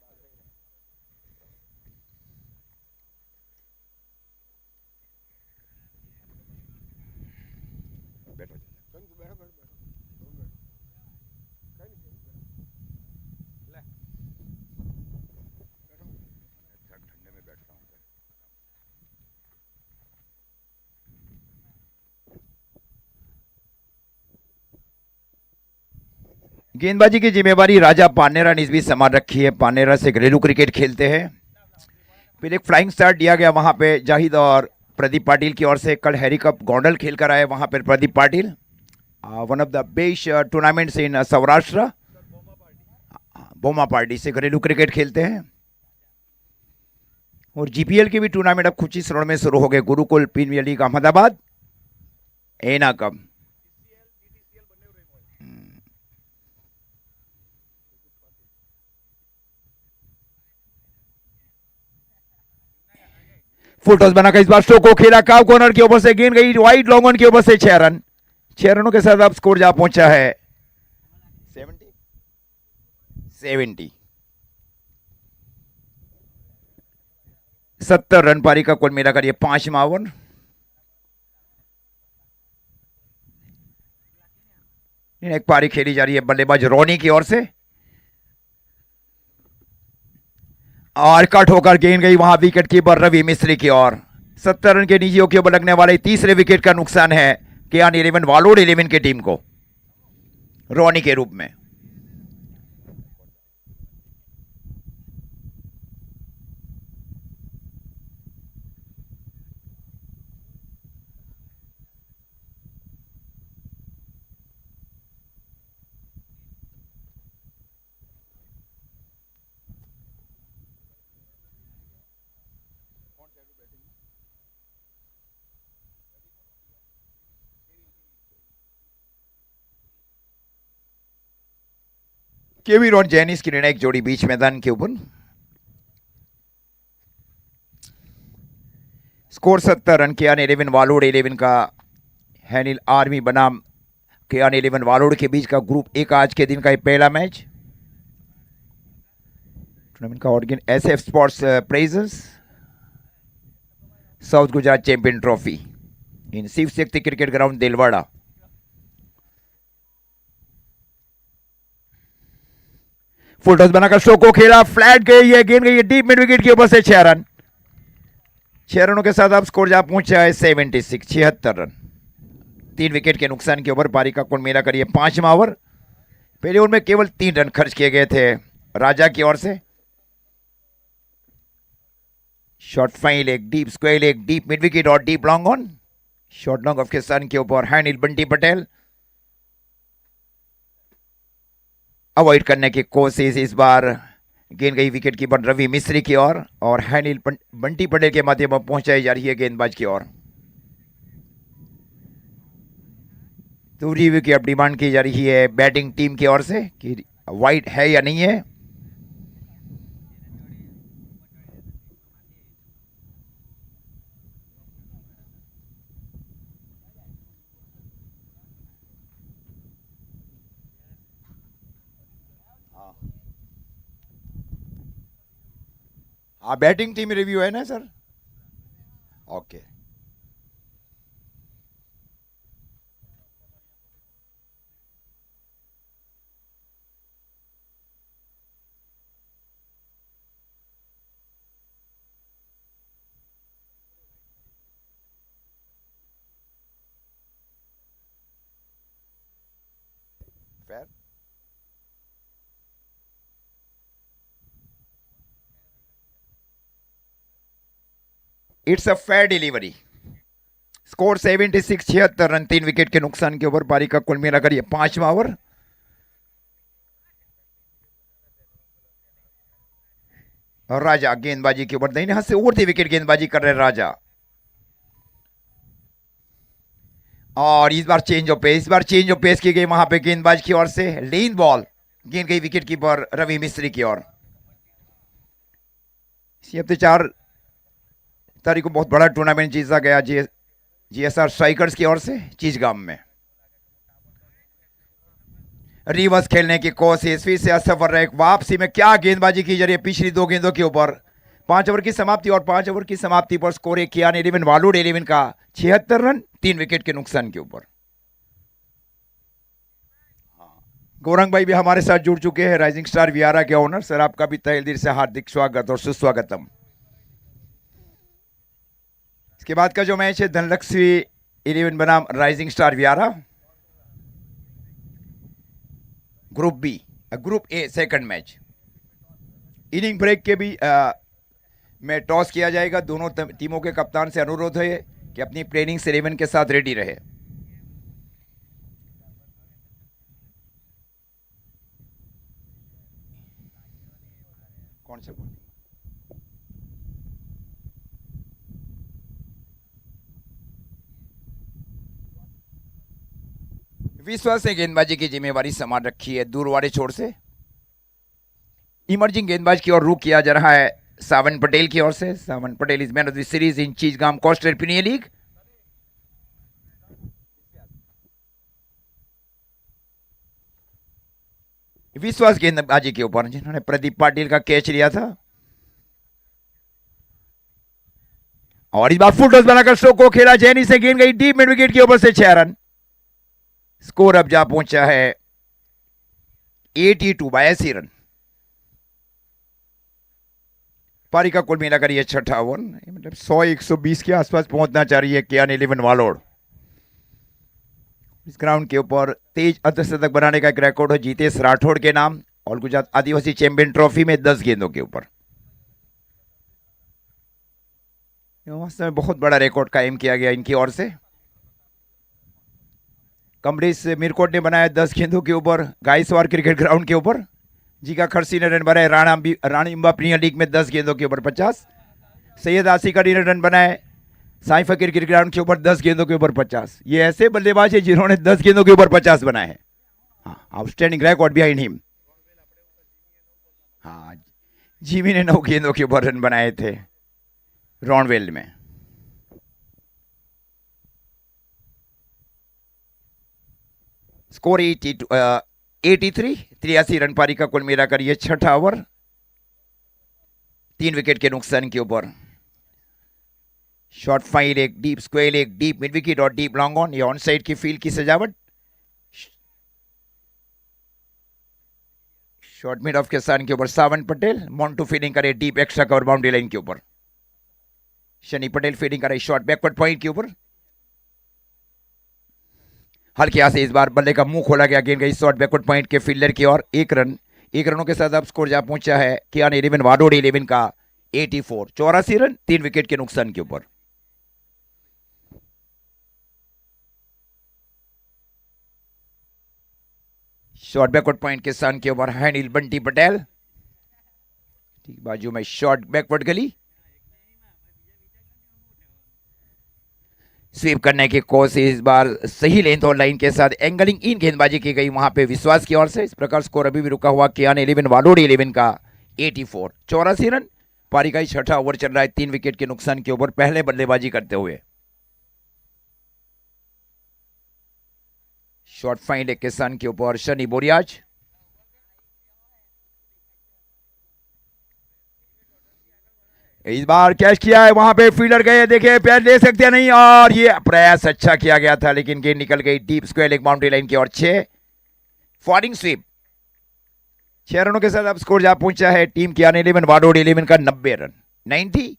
बैठो ठंडे में बैठता हूँ। गेंदबाजी की जिम्मेवारी राजा पानेरा ने इस बीच संभाल रखी है। पानेरा से घरेलू क्रिकेट खेलते हैं। फिर एक फ्लाइंग स्टार्ट दिया गया वहां पे जाहिद और प्रदीप पाटिल की ओर से। कल हैरी कप गोंडल खेल कर आए वहां पर Pradeep Patil. One of the best tournaments in Saurashtra. बोमा पार्टी से घरेलू क्रिकेट खेलते हैं। और जीपीएल की भी टूर्नामेंट अब कुछ ही शरण में शुरू हो गए। गुरुकुल प्रीमियर लीग अहमदाबाद, एना कप। फुल टॉस बनाकर इस बार शो को खेला। काव कॉर्नर के ऊपर से गेंद गई वाइड लॉन्ग ऑन के ऊपर से 6 रन। 6 रनों के साथ अब स्कोर जा पहुंचा है 70 रन पारी का कुल मिलाकर ये 5वां ओवर। एक पारी खेली जा रही है बल्लेबाज रोनी की ओर से और कट होकर गेंद गई वहां विकेट कीपर रवि मिस्त्री की ओर। 70 रन के निजियों के ऊपर लगने वाले तीसरे विकेट का नुकसान है कियान 11 वालोड 11 की टीम को रोनी के रूप में। केविन और जेनिस की निर्णायक जोड़ी बीच मैदान के ऊपर। स्कोर 70 रन कियान 11 वालोड 11 का हैनिल आर्मी बनाम कियान 11 वालोड के बीच का ग्रुप ए का आज के दिन का पहला मैच। टूर्नामेंट का ऑर्गेन SF sports presents South Gujarat champion trophy in Shiv Shakti cricket ground Dilwada. Full toss बनाकर शो को खेला। फ्लैट गई है गेंद गई है डीप मिड विकेट के ऊपर से 6 रन। 6 रनों के साथ अब स्कोर जा पहुंचा है 76 रन 3 विकेट के नुकसान के ऊपर। पारी का कुल मिलाकर ये 5वां ओवर। पहले ओवर में केवल 3 रन खर्च किए गए थे राजा की ओर से। शॉर्ट फाइल एक डीप स्क्वायर एक डीप मिड विकेट और deep long on. Short long off के स्थान के ऊपर हैनिल बंटी पटेल अवॉइड करने की कोशिश। इस बार गेंद गई विकेट कीपर रवि मिस्त्री की ओर और हैनिल बंटी पटेल के माध्यम पर पहुंचाई जा रही है गेंदबाज की ओर। दूसरी विकेट अब डिमांड की जा रही है बैटिंग टीम की ओर से कि वाइड है या नहीं है। हाँ बैटिंग टीम रिव्यू है ना sir. Okay fair. It's a fair delivery. Score 76 run 3 wicket के नुकसान के ऊपर। पारी का कुल मिलाकर ये 5वां ओवर। और राजा गेंदबाजी के ऊपर दाहिने हाथ से उड़ती विकेट गेंदबाजी कर रहे राजा। और इस बार चेंज ऑफ पेस की गई वहां पे गेंदबाज की ओर से। लेन बॉल गेंद गई विकेट कीपर रवि मिस्त्री की ओर। इसी हफ्ते 4 तारीख को बहुत बड़ा टूर्नामेंट जीता गया जीएसआर स्ट्राइकर्स की ओर से चीजगाम में। रिवर्स खेलने की कोशिश, फिर से असफल रहे। वापसी में क्या गेंदबाजी की जा रही है पिछली 2 गेंदों के ऊपर। 5 ओवर की समाप्ति और 5 ओवर की समाप्ति पर स्कोर एक कियान 11 वालुड 11 का 76 रन 3 विकेट के नुकसान के ऊपर। गौरंग भाई भी हमारे साथ जुड़ चुके हैं, राइजिंग स्टार वियारा के ओनर। सर आपका भी तहे दिल से हार्दिक स्वागत और सुस्वागतम। इसके बाद का जो मैच है धनलक्ष्मी 11 बनाम rising star Vyara, group A second match. Inning break के भी में टॉस किया जाएगा। दोनों टीमों के कप्तान से अनुरोध है कि अपनी प्लेइंग 11 के साथ रेडी रहे। कौन सा बॉल? विश्वास ने गेंदबाजी की जिम्मेवारी संभाल रखी है दूर वाले छोर से। इमर्जिंग गेंदबाज की ओर रुख किया जा रहा है सावन पटेल की ओर से। Savan Patel is man of the series in Chijgam coastal premier league. विश्वास गेंदबाजी के ऊपर, जिन्होंने प्रदीप पाटिल का कैच लिया था। और इस बार फुल टॉस बनाकर स्ट्रोक को खेला जैनी से, गेंद गई डीप मिड विकेट के ऊपर से 6 रन। स्कोर अब जा पहुंचा है 82 रन। पारी का कुल मिलाकर यह 6ठा ओवर, मतलब 100-120 के आसपास पहुंचना चाह रही है कियान 11 वालोड। इस ग्राउंड के ऊपर तेज अर्धशतक बनाने का एक रिकॉर्ड है जीतेश राठौड़ के नाम, और गुजरात आदिवासी चैंपियन ट्रॉफी में 10 गेंदों के ऊपर। वास्तव में बहुत बड़ा रिकॉर्ड कायम किया गया इनकी ओर से। कमलेश मिरकोट ने बनाया 10 गेंदों के ऊपर गायसवार क्रिकेट ग्राउंड के ऊपर। जीका खरसी ने रन बनाए रानीम्बा प्रीमियर लीग में 10 गेंदों के ऊपर 50। सैयद आसिकरी ने रन बनाए साई फकीर क्रिकेट ग्राउंड के ऊपर 10 गेंदों के ऊपर 50। ये ऐसे बल्लेबाज है जिन्होंने 10 गेंदों के ऊपर 50 बनाए हैं। हाँ, आउटस्टैंडिंग रिकॉर्ड बिहाइंड हिम। हाँ, जिमी ने 9 गेंदों के ऊपर रन बनाए थे रॉनवेल में। स्कोर 83 रन पारी का कुल मिलाकर यह 6ठा ओवर 3 विकेट के नुकसान के ऊपर। शॉर्ट फाइल, एक डीप स्क्वेल, एक डीप मिड विकेट और डीप लॉन्ग ऑन। ये ऑन साइड की फील्ड की सजावट। शॉर्ट मिड ऑफ के स्थान के ऊपर सावन पटेल मॉन्टू फील्डिंग करे deep extra cover boundary line के ऊपर। शनि पटेल फील्डिंग करे शॉर्ट बैकवर्ड पॉइंट के ऊपर। हल्के हाथ से इस बार बल्ले का मुंह खोला गया, गेंद गई शॉर्ट बैकवर्ड पॉइंट के फील्डर की ओर। 1 रनों के साथ अब स्कोर जा पहुंचा है कियान 11 वालोड 11 का 84 रन 3 विकेट के नुकसान के ऊपर। शॉर्ट बैकवर्ड पॉइंट के स्थान के ऊपर हैंडल बंटी पटेल, ठीक बाजू में शॉर्ट बैकवर्ड गली। स्वीप करने की कोशिश, इस बार सही लेंथ और लाइन के साथ एंगलिंग इन गेंदबाजी की गई वहां पे विश्वास की ओर से। इस प्रकार स्कोर अभी भी रुका हुआ कियान 11 वालोड 11 का 84 रन। पारी का 6ठा ओवर चल रहा है 3 विकेट के नुकसान के ऊपर पहले बल्लेबाजी करते हुए। शॉर्ट फाइंड एक के स्थान के ऊपर शनि बोरियाज। इस बार कैच किया है, वहां पे फील्डर गए, देखे पैर ले सकते नहीं, और ये प्रयास अच्छा किया गया था लेकिन गेंद निकल गई डीप स्क्वायर एक बाउंड्री लाइन की ओर। 6 फॉर्डिंग स्वीप। 6 रनों के साथ अब स्कोर जा पहुंचा है टीम कियान 11 वालोड 11 का 90 run 90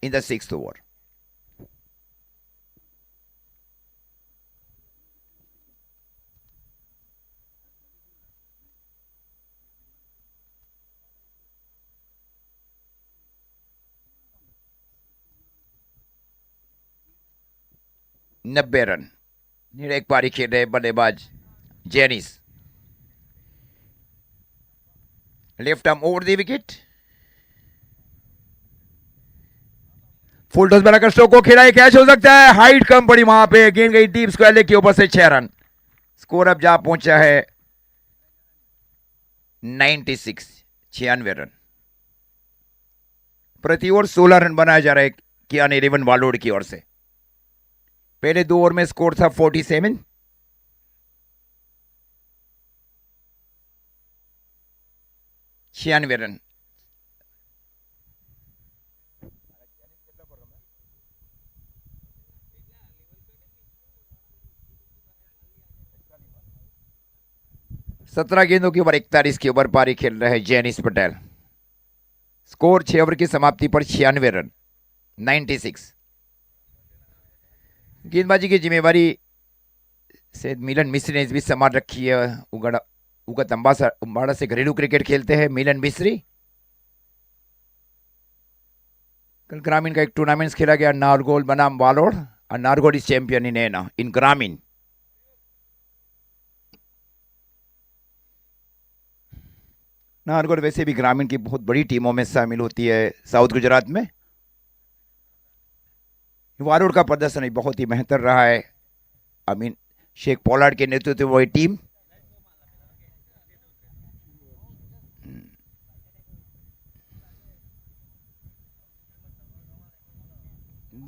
in the 6th over. नब्बे रन एक पारी खेल रहे बल्लेबाज Jenis. Left arm over the wicket. Full toss बनाकर स्ट्रोक को खेला, कैच हो सकता है, हाइट कम पड़ी वहां पे, गेंद गई डीप स्क्वायर लेग के ऊपर से 6 रन। स्कोर अब जा पहुंचा है 96, 96 रन। प्रति ओवर 16 रन बनाया जा रहा है कियान 11 वालोड की ओर से। पहले 2 ओवर में स्कोर था 47, 96 रन। सत्रह गेंदों के ऊपर 41 के ऊपर पारी खेल रहे हैं जेनिस पटेल। स्कोर 6 ओवर की समाप्ति पर 96 रन, 96। गेंदबाजी की जिम्मेवारी से मिलन मिस्री ने इस बीच संभाल रखी है। उगत अम्बाड़ा से घरेलू क्रिकेट खेलते हैं मिलन मिस्री। कल ग्रामीण का एक टूर्नामेंट खेला गया, नारगोल बनाम वालोड, और नारगोल इज चैंपियन इन ग्रामीण। नारगोल वैसे भी ग्रामीण की बहुत बड़ी टीमों में शामिल होती है साउथ गुजरात में। वालोड का प्रदर्शन बहुत ही बेहतर रहा है। अमीन शेख पोलार्ड के नेतृत्व में वही team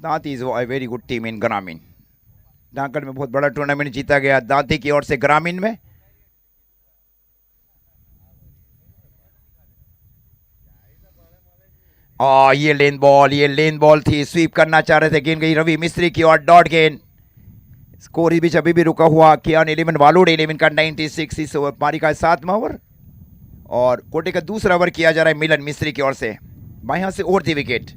Danti is a very good team in gramin. डांकड़ में बहुत बड़ा टूर्नामेंट जीता गया दांती की ओर से ग्रामीण में। ये लेन बॉल थी, स्वीप करना चाह रहे थे, गेंद गई रवि मिस्त्री की ओर, डॉट गेंद। स्कोर इस बीच अभी भी रुका हुआ, कियान 11 वालोड 11 का 96 इस ओवर पारी का 7वां ओवर, और कोटे का दूसरा ओवर किया जा रहा है मिलन मिस्त्री की ओर से। बाएं हाथ से उड़ती विकेट।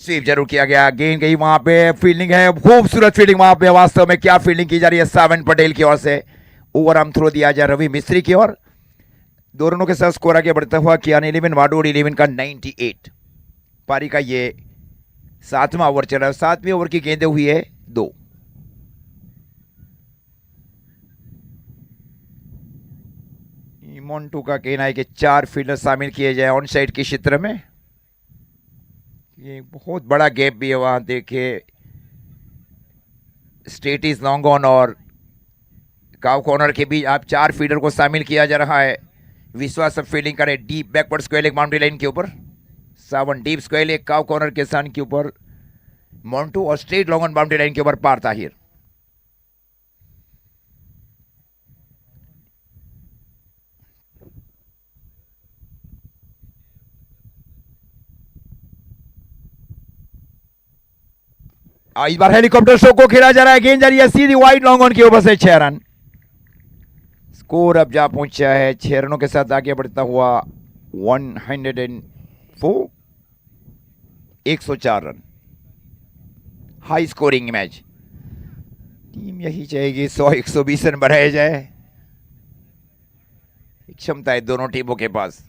स्वीप जरूर किया गया, गेंद गई वहां पे, फील्डिंग है, खूबसूरत फील्डिंग वहां पे। वास्तव में क्या फील्डिंग की जा रही है सावन पटेल की ओर से। ओवर आर्म थ्रो दिया जा रवि मिस्त्री की ओर। 2 रनों के साथ स्कोर आगे बढ़ता हुआ कियान 11 वालोड 11 का 98। पारी का ये 7वां ओवर चल रहा है। 7वें ओवर की गेंदें हुई है 2। मोन्टू का कहना है कि 4 फील्डर शामिल किए जाए ऑन साइड के क्षेत्र में। ये बहुत बड़ा गैप भी है वहां, देखिए स्ट्रेट इज लॉन्ग ऑन और काव कॉर्नर के बीच आप 4 फील्डर को शामिल किया जा रहा है। विश्वास सब फील्डिंग करे deep backward square leg boundary line के ऊपर। 7 डीप स्क्वायर लेग काव कॉर्नर के स्थान के ऊपर मोन्टू, और straight long on boundary line के ऊपर पार ताहिर। इस बार हेलीकॉप्टर शो को खेला जा रहा है, गेंद जा रही है सीधी वाइड लॉन्ग ऑन के ऊपर से 6 रन। स्कोर अब जा पहुंचा है 6 रनों के साथ आगे बढ़ता हुआ 104, 104 run. High scoring match. Team यही चाहेगी 100-120 रन बनाए जाए, क्षमता है दोनों टीमों के पास।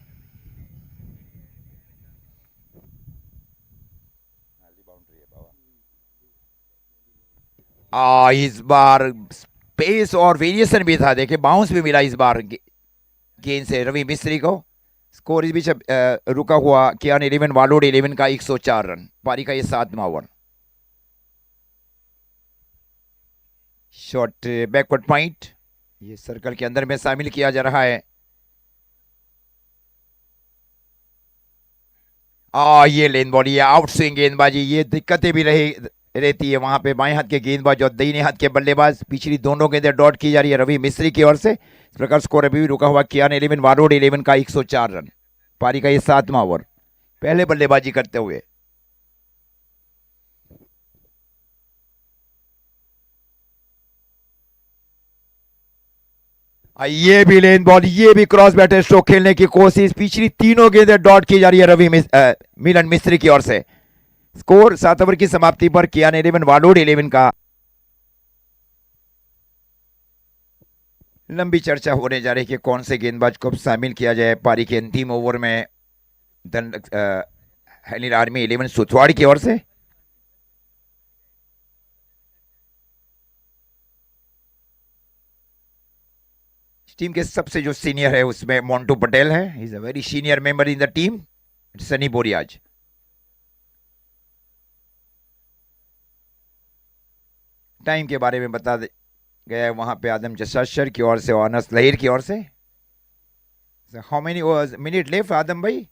इस बार स्पेस और वेरिएशन भी था, देखिए बाउंस भी मिला इस बार गेंद से रवि मिस्त्री को। स्कोर इस बीच रुका हुआ कियान 11 वालोड 11 का 104 रन। पारी का ये 7वां ओवर। शॉट बैकवर्ड पॉइंट, ये सर्कल के अंदर में शामिल किया जा रहा है। ये लेन बॉल, ये आउट स्विंग गेंदबाजी, ये दिक्कतें भी रहती है वहां पे। बाएं हाथ के गेंदबाज और दाहिने हाथ के बल्लेबाज, पिछली दोनों गेंदें डॉट की जा रही है रवि मिस्त्री की ओर से। इस प्रकार स्कोर अभी भी रुका हुआ कियान 11 वालोड 11 का 104 रन। पारी का ये 7वां ओवर, पहले बल्लेबाजी करते हुए। ये भी लेन बॉल, ये भी क्रॉस बैटर स्ट्रोक खेलने की कोशिश, पिछली तीनों गेंदें डॉट की जा रही है रवि मिलन मिस्त्री की ओर से। स्कोर 7 ओवर की समाप्ति पर कियान 11 वालोड 11 का। लंबी चर्चा होने जा रही है कि कौन से गेंदबाज को शामिल किया जाए पारी के अंतिम ओवर में। हेलिन आर्मी 11 सुथवाड़ की ओर से। टीम के सबसे जो सीनियर है उसमें मोंटू पटेल है, he is a very senior member in the team. Sunny बोरियाज। टाइम के बारे में बता गया है वहां पे आदम जसाशर की ओर से और अनस लहीर की ओर से। हाउ मेनी मिनट लेफ्ट आदम भाई?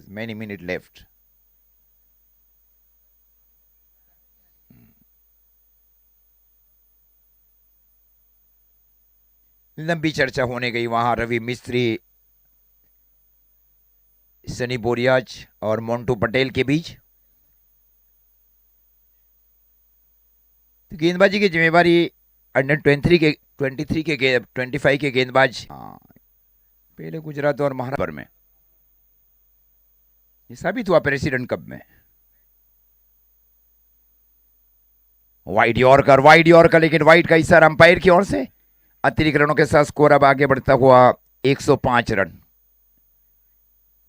Many minute left. लंबी चर्चा होने गई वहां रवि मिस्त्री, सनी बोरियाज और मोंटू पटेल के बीच। तो गेंदबाजी की जिम्मेवारी अंडर 23 के 25 के गेंदबाज पहले गुजरात और महाराष्ट्र में ये साबित हुआ प्रेसिडेंट कप में। वाइड यॉर्कर, लेकिन वाइड का इशारा अंपायर की ओर से। अतिरिक्त रनों के साथ स्कोर अब आगे बढ़ता हुआ 105 रन।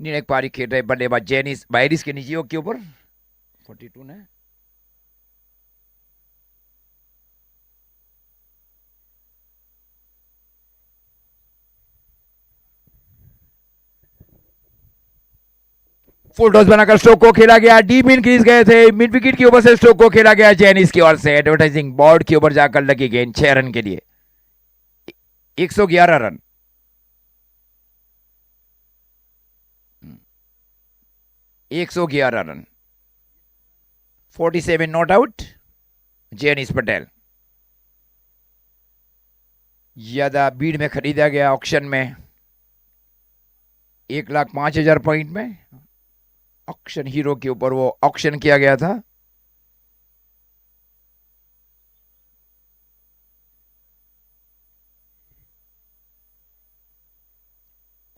निर्णायक पारी खेल रहे बल्लेबाज जेनिस बायरिस के निजी योग के ऊपर 42 ने। फुल टॉस बनाकर स्ट्रोक को खेला गया, डीप इन क्रीज गए थे, मिड विकेट के ऊपर से स्ट्रोक को खेला गया जेनिस की ओर से। एडवर्टाइजिंग बोर्ड के ऊपर जाकर लगी गेंद 6 रन के लिए। 111 run. Run 47 not out. Jenis Patel ज्यादा भीड़ में खरीदा गया ऑक्शन में 1,05,000 पॉइंट में। ऑक्शन हीरो के ऊपर वो ऑक्शन किया गया था।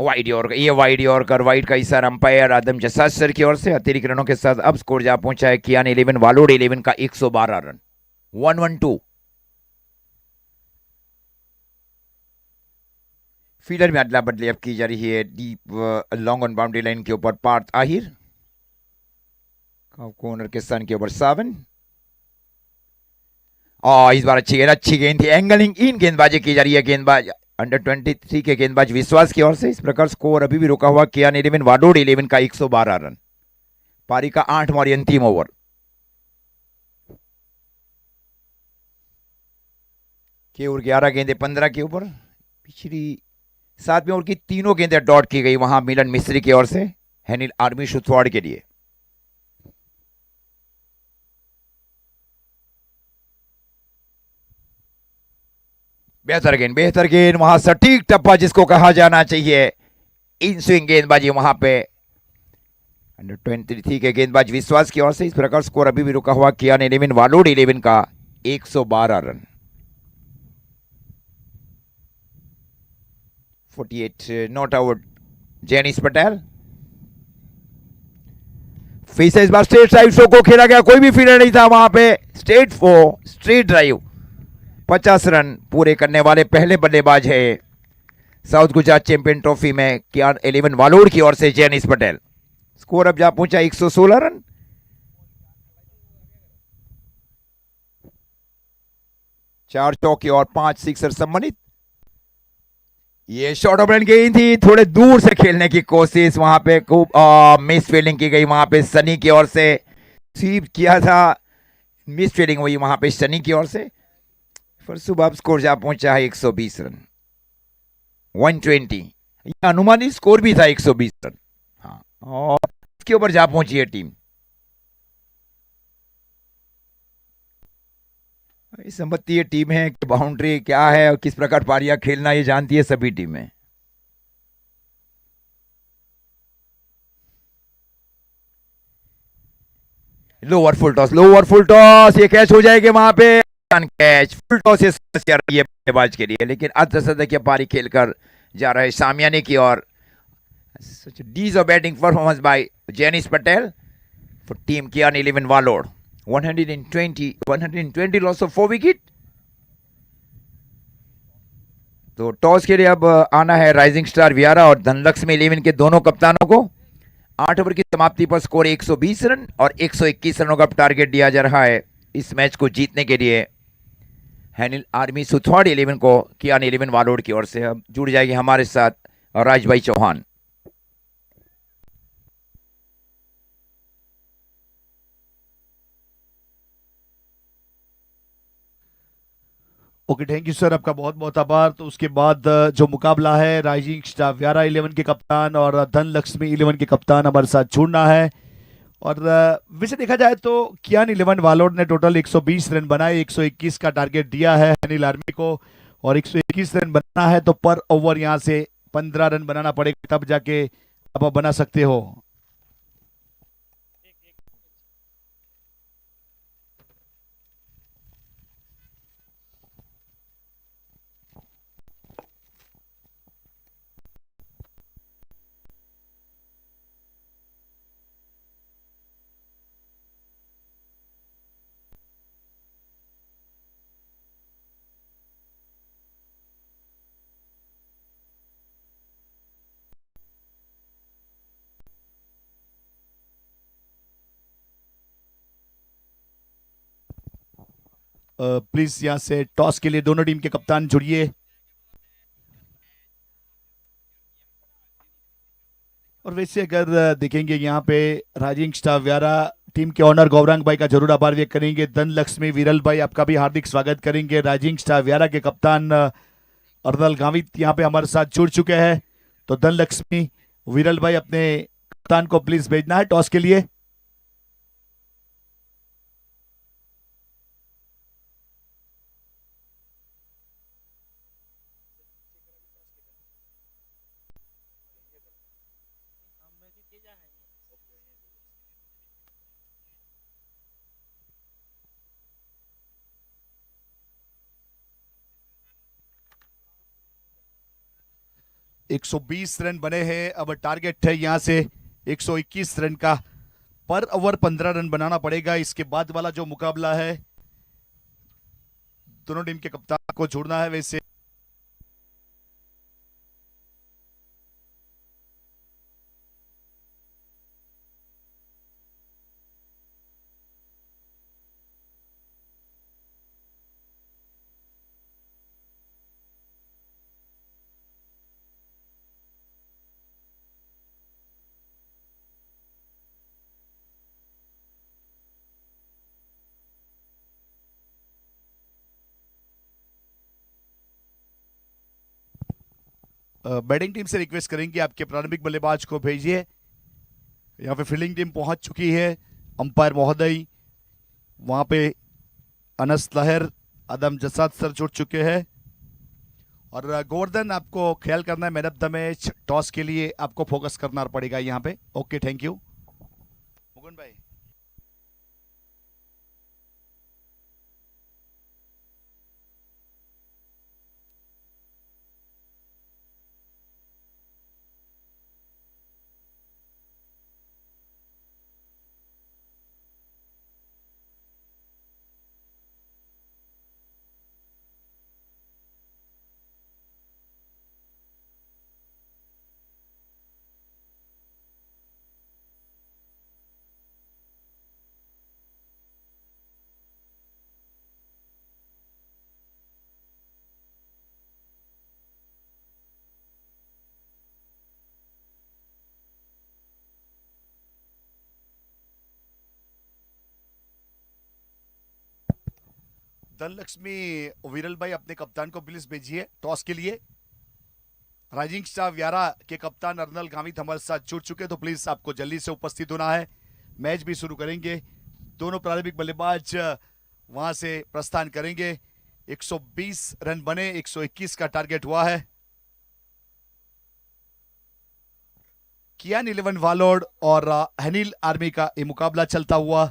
वाइड यॉर्कर, वाइड का इशारा अंपायर आदम जसासर की ओर से। अतिरिक्त रनों के साथ अब स्कोर जा पहुंचा है कियान 11 वालोड 11 का 112 रन। 112। फील्डर में अदला बदली अब की जा रही है deep long on boundary line के ऊपर पार्थ आहिर। कॉर्नर के सन के ऊपर 7। इस बार अच्छी गेंद थी। एंगलिंग इन गेंदबाजी की जा रही है गेंदबाज अंडर 23 के गेंदबाज विश्वास की ओर से। इस प्रकार स्कोर अभी भी रुका हुआ कियान 11 वाडोड 11 का 112 रन। पारी का 8वां और अंतिम ओवर। के ओवर 11 गेंदें 15 के ऊपर। पिछली 7वें ओवर की तीनों गेंदें डॉट की गई वहां मिलन मिस्त्री की ओर से हैनिल आर्मी शुथवाड़ के लिए। बेहतर गेंद वहां सटीक टप्पा जिसको कहा जाना चाहिए। इन स्विंग गेंदबाजी वहां पे अंडर 23 के गेंदबाज विश्वास की ओर से। इस प्रकार स्कोर अभी भी रुका हुआ कियान 11 वालोड 11 का 112 run. 48 not out Jenis Patel. फिर से इस बार स्ट्रेट ड्राइव शो को खेला गया, कोई भी फील्डर नहीं था वहां पे। स्ट्रेट ड्राइव 50 रन पूरे करने वाले पहले बल्लेबाज है साउथ गुजरात चैंपियन ट्रॉफी में कियान 11 वालोड की ओर से जेनिस पटेल। स्कोर अब जा पहुंचा 116 रन। चार चौके और 5 सिक्सर सम्मानित। ये शॉर्ट ऑफ रन गेंद थी, थोड़े दूर से खेलने की कोशिश वहां पे खूब मिस फील्डिंग की गई वहां पे सनी की ओर से। स्वीप किया था, मिस फील्डिंग हुई वहां पे सनी की ओर से। फिर सुबह स्कोर जा पहुंचा है 120 रन। 120 अनुमानित स्कोर भी था 120 रन। हाँ, और इसके ऊपर जा पहुंची है टीम। संपत्ति ये टीम है कि बाउंड्री क्या है और किस प्रकार पारियां खेलना ये जानती है सभी टीमें। लोअर फुल टॉस ये कैच हो जाएगी वहां पे। कैच फुल टॉस ये समस्या रही है बल्लेबाज के लिए, लेकिन अर्धशतकीय पारी खेलकर जा रहे सामियाने की ओर। डीज of batting performance by Jenis Patel for team Kiyan 11 Valod. 120 loss of 4 wicket. तो टॉस के लिए अब आना है राइजिंग स्टार वियारा और धनलक्ष्मी 11 के दोनों कप्तानों को। 8 ओवर की समाप्ति पर स्कोर 120 रन और 121 रनों का टारगेट दिया जा रहा है इस मैच को जीतने के लिए हैनिल आर्मी सुथवाड़ 11 को कियान 11 वालोड की ओर से अब जुड़ जाएगी हमारे साथ Rajbhai Chauhan. Okay, thank you sir, आपका बहुत बहुत आभार। तो उसके बाद जो मुकाबला है, राइजिंग स्टार व्यारा 11 के कप्तान और धन लक्ष्मी 11 के कप्तान हमारे साथ जुड़ना है। और वैसे देखा जाए तो कियान 11 वालोड ने टोटल 120 रन बनाए, 121 का टारगेट दिया है अनिल आर्मी को, और 121 रन बनाना है तो पर ओवर यहाँ से 15 रन बनाना पड़ेगा, तब जाके आप बना सकते हो। प्लीज यहाँ से टॉस के लिए दोनों टीम के कप्तान जुड़िए। और वैसे अगर देखेंगे यहाँ पे राइजिंग स्टार व्यारा टीम के ऑनर गौरांग भाई का जरूर आभार व्यक्त करेंगे। धन लक्ष्मी विरल भाई, आपका भी हार्दिक स्वागत करेंगे। राइजिंग स्टार व्यारा के कप्तान अर्नल गावित यहाँ पे हमारे साथ जुड़ चुके हैं। तो धन लक्ष्मी विरल भाई, अपने कप्तान को प्लीज भेजना है टॉस के लिए। हमें भी तेजा है ये। 120 रन बने हैं, अब टारगेट है यहाँ से 121 रन का, पर ओवर 15 रन बनाना पड़ेगा। इसके बाद वाला जो मुकाबला है, दोनों टीम के कप्तान को जोड़ना है। वैसे बैटिंग टीम से रिक्वेस्ट करेंगे आपके प्रारंभिक बल्लेबाज को भेजिए। यहाँ पे फील्डिंग टीम पहुंच चुकी है। अंपायर महोदय वहां पे अनस लहर, आदम जसाद सर जुड़ चुके हैं। और गोवर्धन, आपको ख्याल करना है man of the match toss के लिए आपको फोकस करना पड़ेगा यहाँ पे। ओके, थैंक यू मुकुंद भाई। धनलक्ष्मी विरल भाई, अपने कप्तान को प्लीज भेजिए टॉस के लिए। राइजिंग स्टार व्यारा के कप्तान अर्नल गावित हमारे साथ जुड़ चुके, तो प्लीज आपको जल्दी से उपस्थित होना है। मैच भी शुरू करेंगे। दोनों प्रारंभिक बल्लेबाज वहां से प्रस्थान करेंगे। 120 रन बने, 121 का टारगेट हुआ है। कियान 11 वालोड और हनील आर्मी का ये मुकाबला चलता हुआ।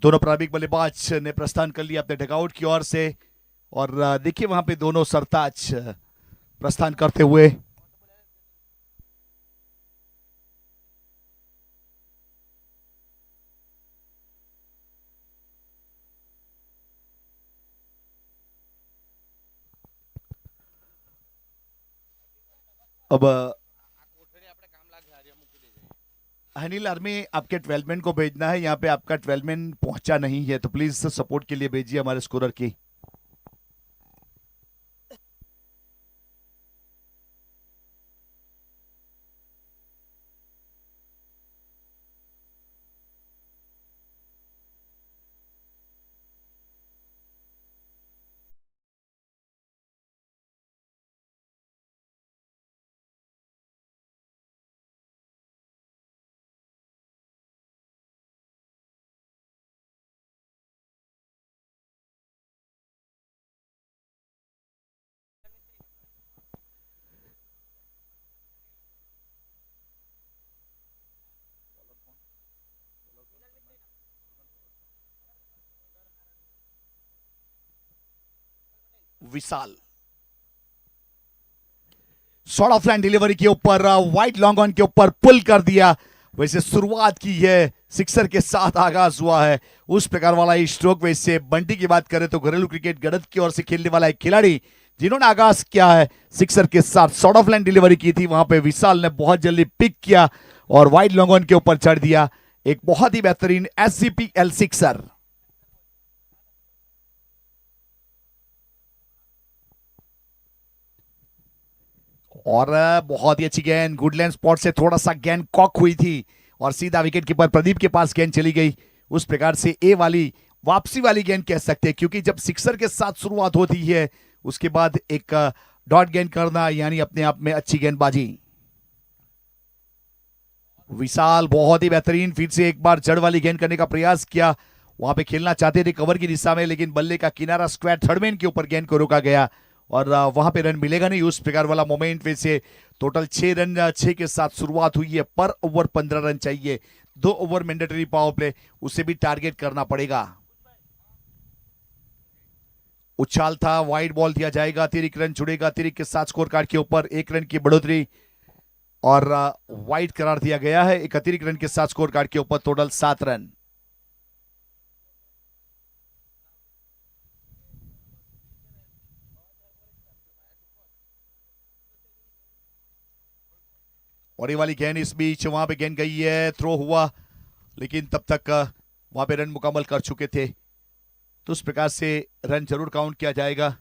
दोनों प्रारंभिक बल्लेबाज ने प्रस्थान कर लिया अपने डगआउट की ओर से। और देखिए वहां पे दोनों सरताज प्रस्थान करते हुए। अब अनिल आर्मी आपके 12 मैन को भेजना है, यहाँ पे आपका 12 मैन पहुंचा नहीं है, तो प्लीज सपोर्ट के लिए भेजिए हमारे स्कोरर की। विशाल शॉर्ट ऑफ लाइन डिलीवरी के ऊपर वाइट लॉन्ग ऑन के ऊपर पुल कर दिया। वैसे शुरुआत की है सिक्सर के साथ आगाज हुआ है, उस प्रकार वाला ही स्ट्रोक। वैसे बंटी की बात करें तो घरेलू क्रिकेट गड़त की ओर से खेलने वाला एक खिलाड़ी जिन्होंने आगाज किया है सिक्सर के साथ, शॉर्ट ऑफ लाइन डिलीवरी की थी, वहां पे विशाल ने बहुत जल्दी पिक किया और वाइट लॉन्ग ऑन के ऊपर चढ़ दिया। एक बहुत ही बेहतरीन SCPL सिक्सर। और बहुत ही अच्छी गेंद, गुडलैंड स्पॉट से थोड़ा सा गेंद कॉक हुई थी और सीधा विकेट कीपर प्रदीप के पास गेंद चली गई। उस प्रकार से ए वाली वापसी वाली गेंद कह सकते हैं, क्योंकि जब सिक्सर के साथ शुरुआत होती है उसके बाद एक डॉट गेंद करना यानी अपने आप में अच्छी गेंदबाजी। विशाल बहुत ही बेहतरीन, फिर से एक बार जड़ वाली गेंद करने का प्रयास किया, वहां पे खेलना चाहते थे कवर की दिशा में, लेकिन बल्ले का किनारा स्क्वायर थर्डमैन के ऊपर गेंद को रोका गया और वहां पे रन मिलेगा नहीं। उस प्रकार वाला मोमेंट वैसे टोटल 6 रन 6 के साथ शुरुआत हुई है, पर ओवर 15 रन चाहिए, 2 ओवर मैंडेटरी पावर प्ले, उसे भी टारगेट करना पड़ेगा। उछाल था, वाइड बॉल दिया जाएगा, अतिरिक्त रन जुड़ेगा, अतिरिक्त के साथ स्कोर कार्ड के ऊपर 1 रन की बढ़ोतरी और वाइड करार दिया गया है। एक अतिरिक्त रन के साथ स्कोर कार्ड के ऊपर टोटल 7 रन। और ये वाली गेंद इस बीच वहां पे गेंद गई है, थ्रो हुआ, लेकिन तब तक वहां पे रन मुकम्मल कर चुके थे, तो उस प्रकार से रन जरूर काउंट किया जाएगा।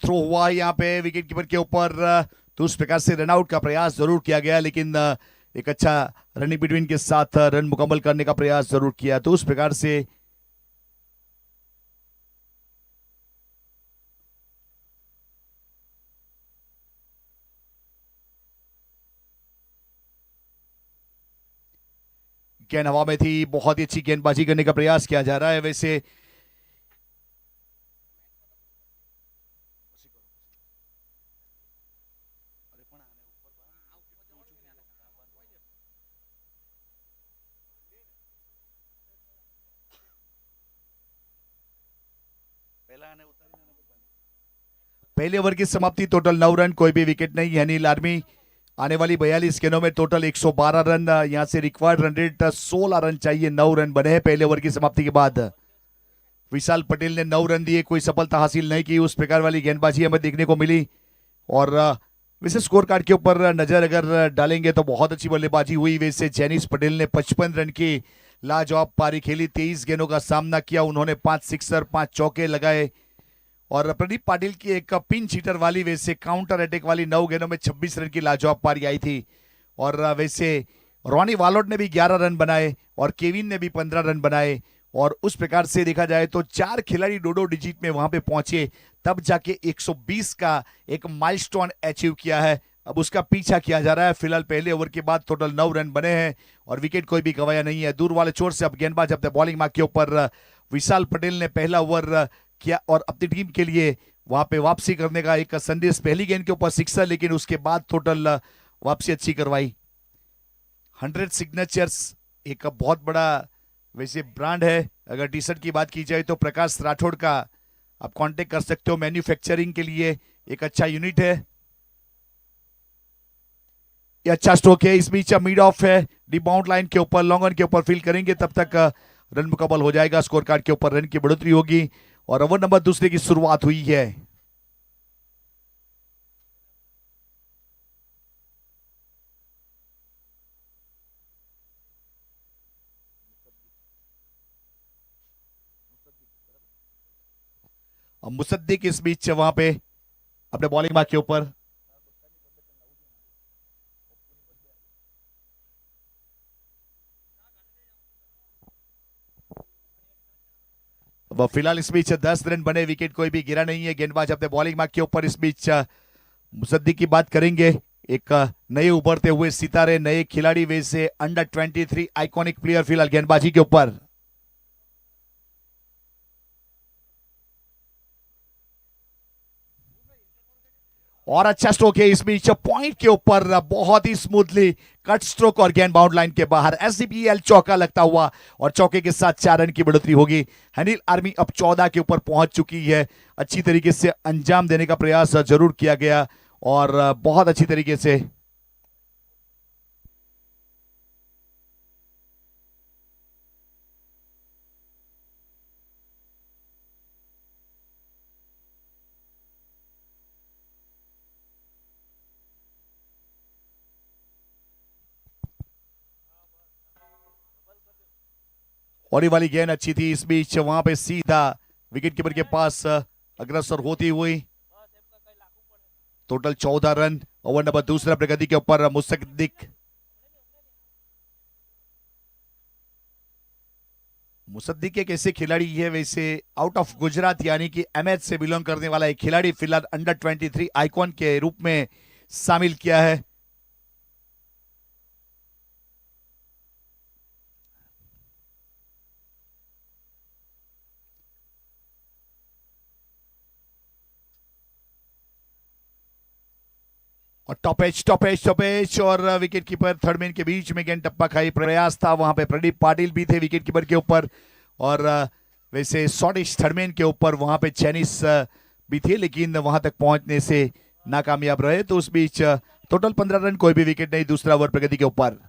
थ्रो हुआ यहाँ पे विकेट कीपर के ऊपर, तो उस प्रकार से रनआउट का प्रयास जरूर किया गया, लेकिन एक अच्छा रनिंग बिटवीन के साथ रन मुकम्मल करने का प्रयास जरूर किया, तो उस प्रकार से गेंद हवा में थी, बहुत ही अच्छी गेंदबाजी करने का प्रयास किया जा रहा है। वैसे पहले ओवर की समाप्ति, टोटल 9 रन, कोई भी विकेट नहीं है। अनिल आर्मी आने वाली 42 गेंदों में टोटल 112 रन, यहां से रिक्वायर्ड रन रेट 16 रन चाहिए, 9 रन बने हैं पहले ओवर की समाप्ति के बाद। विशाल पटेल ने 9 रन दिए, कोई सफलता हासिल नहीं की, उस प्रकार वाली गेंदबाजी हमें देखने को मिली। और वैसे स्कोर कार्ड के ऊपर नजर अगर डालेंगे तो बहुत अच्छी बल्लेबाजी हुई। वैसे जैनिस पटेल ने 55 रन की लाजवाब पारी खेली, 23 गेंदों का सामना किया, उन्होंने 5 सिक्सर 5 चौके लगाए। और प्रदीप पाटिल की एक पिंच हिटर वाली वैसे काउंटर अटैक वाली 9 गेंदों में 26 रन की लाजवाब पारी आई थी। और वैसे रॉनी वालोट ने भी 11 रन बनाए और केविन ने भी 15 रन बनाए। और उस प्रकार से देखा जाए तो 4 खिलाड़ी डोडो डिजिट में वहां पे पहुंचे, तब जाके 120 का एक माइलस्टोन अचीव किया है। अब उसका पीछा किया जा रहा है। फिलहाल पहले ओवर के बाद टोटल 9 रन बने हैं और विकेट कोई भी गंवाया नहीं है। दूर वाले छोर से अब गेंदबाज अपने बॉलिंग मार्क के ऊपर, विशाल पटेल ने पहला ओवर किया और अपनी टीम के लिए वहां पे वापसी करने का एक संदेश, पहली गेंद के ऊपर सिक्सर, लेकिन उसके बाद टोटल वापसी अच्छी करवाई। 100 सिग्नेचर्स एक बहुत बड़ा वैसे ब्रांड है, अगर टी शर्ट की बात की जाए तो प्रकाश राठौड़ का आप कांटेक्ट कर सकते हो। मैन्युफैक्चरिंग के लिए एक अच्छा यूनिट है। ये अच्छा स्ट्रोक है। इस बीच मिड ऑफ है, रिबाउंड लाइन के ऊपर लॉन्ग ऑन के ऊपर फील करेंगे, तब तक रन मुकम्मल हो जाएगा। स्कोर कार्ड के ऊपर रन की बढ़ोतरी होगी और ओवर नंबर दूसरे की शुरुआत हुई है। अब मुसद्दिक इस बीच वहां पे अपने बॉलिंग मार्क के ऊपर अब फिलहाल इस बीच 10 रन बने, विकेट कोई भी गिरा नहीं है। गेंदबाज अपने बॉलिंग मार्क के ऊपर। इस बीच मुसद्दिक की बात करेंगे, एक नए उभरते हुए सितारे, नए खिलाड़ी, वैसे अंडर 23 आइकॉनिक प्लेयर फिलहाल गेंदबाजी के ऊपर। और अच्छा स्ट्रोक है इस बीच पॉइंट के ऊपर, बहुत ही स्मूथली कट स्ट्रोक और गेंद बाउंड लाइन के बाहर। एससीपीएल चौका लगता हुआ और चौके के साथ 4 रन की बढ़ोतरी होगी। हनील आर्मी अब 14 के ऊपर पहुंच चुकी है। अच्छी तरीके से अंजाम देने का प्रयास जरूर किया गया और बहुत अच्छी तरीके से और ये वाली गेंद अच्छी थी। इस बीच वहां पे सीधा विकेट कीपर के पास अग्रसर होती हुई। Total 14 run. ओवर नंबर दूसरा प्रगति के ऊपर मुसद्दिक। मुसद्दिक एक ऐसे खिलाड़ी है, वैसे आउट ऑफ गुजरात यानी कि एमएच से बिलोंग करने वाला एक खिलाड़ी, फिलहाल अंडर 23 आइकॉन के रूप में शामिल किया है। और टॉपेज और विकेट कीपर थर्डमैन के बीच में गेंद टप्पा खाई प्रयास था। वहां पे प्रदीप पाटिल भी थे विकेट कीपर के ऊपर और वैसे शॉर्टिश थर्डमैन के ऊपर वहां पे चैनिस भी थे, लेकिन वहां तक पहुंचने से नाकामयाब रहे। तो उस बीच टोटल 15 रन, कोई भी विकेट नहीं। दूसरा ओवर प्रगति के ऊपर।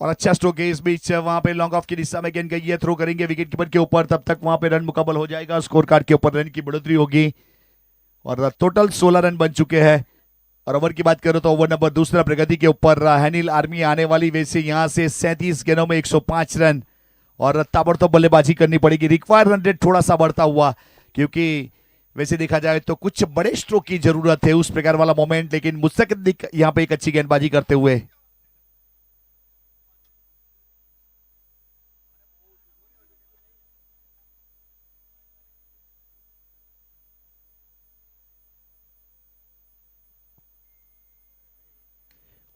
और अच्छा स्ट्रोक है इस बीच वहां पे लॉन्ग ऑफ की दिशा में गेंद गई है, थ्रो करेंगे विकेट कीपर के ऊपर, तब तक वहां पे रन मुकम्मल हो जाएगा। स्कोर कार्ड के ऊपर रन की बढ़ोतरी होगी और टोटल 16 रन बन चुके हैं। और ओवर की बात करो तो ओवर नंबर दूसरा प्रगति के ऊपर हैनिल आर्मी आने वाली, वैसे यहां से 37 गेंदों में 105 रन और ताबड़तोड़ बल्लेबाजी करनी पड़ेगी। रिक्वायर्ड रन रेट थोड़ा सा बढ़ता हुआ, क्योंकि वैसे देखा जाए तो कुछ बड़े स्ट्रोक की जरूरत है, उस प्रकार वाला मोमेंट, लेकिन मुस्तकिल यहां पे एक अच्छी गेंदबाजी करते हुए।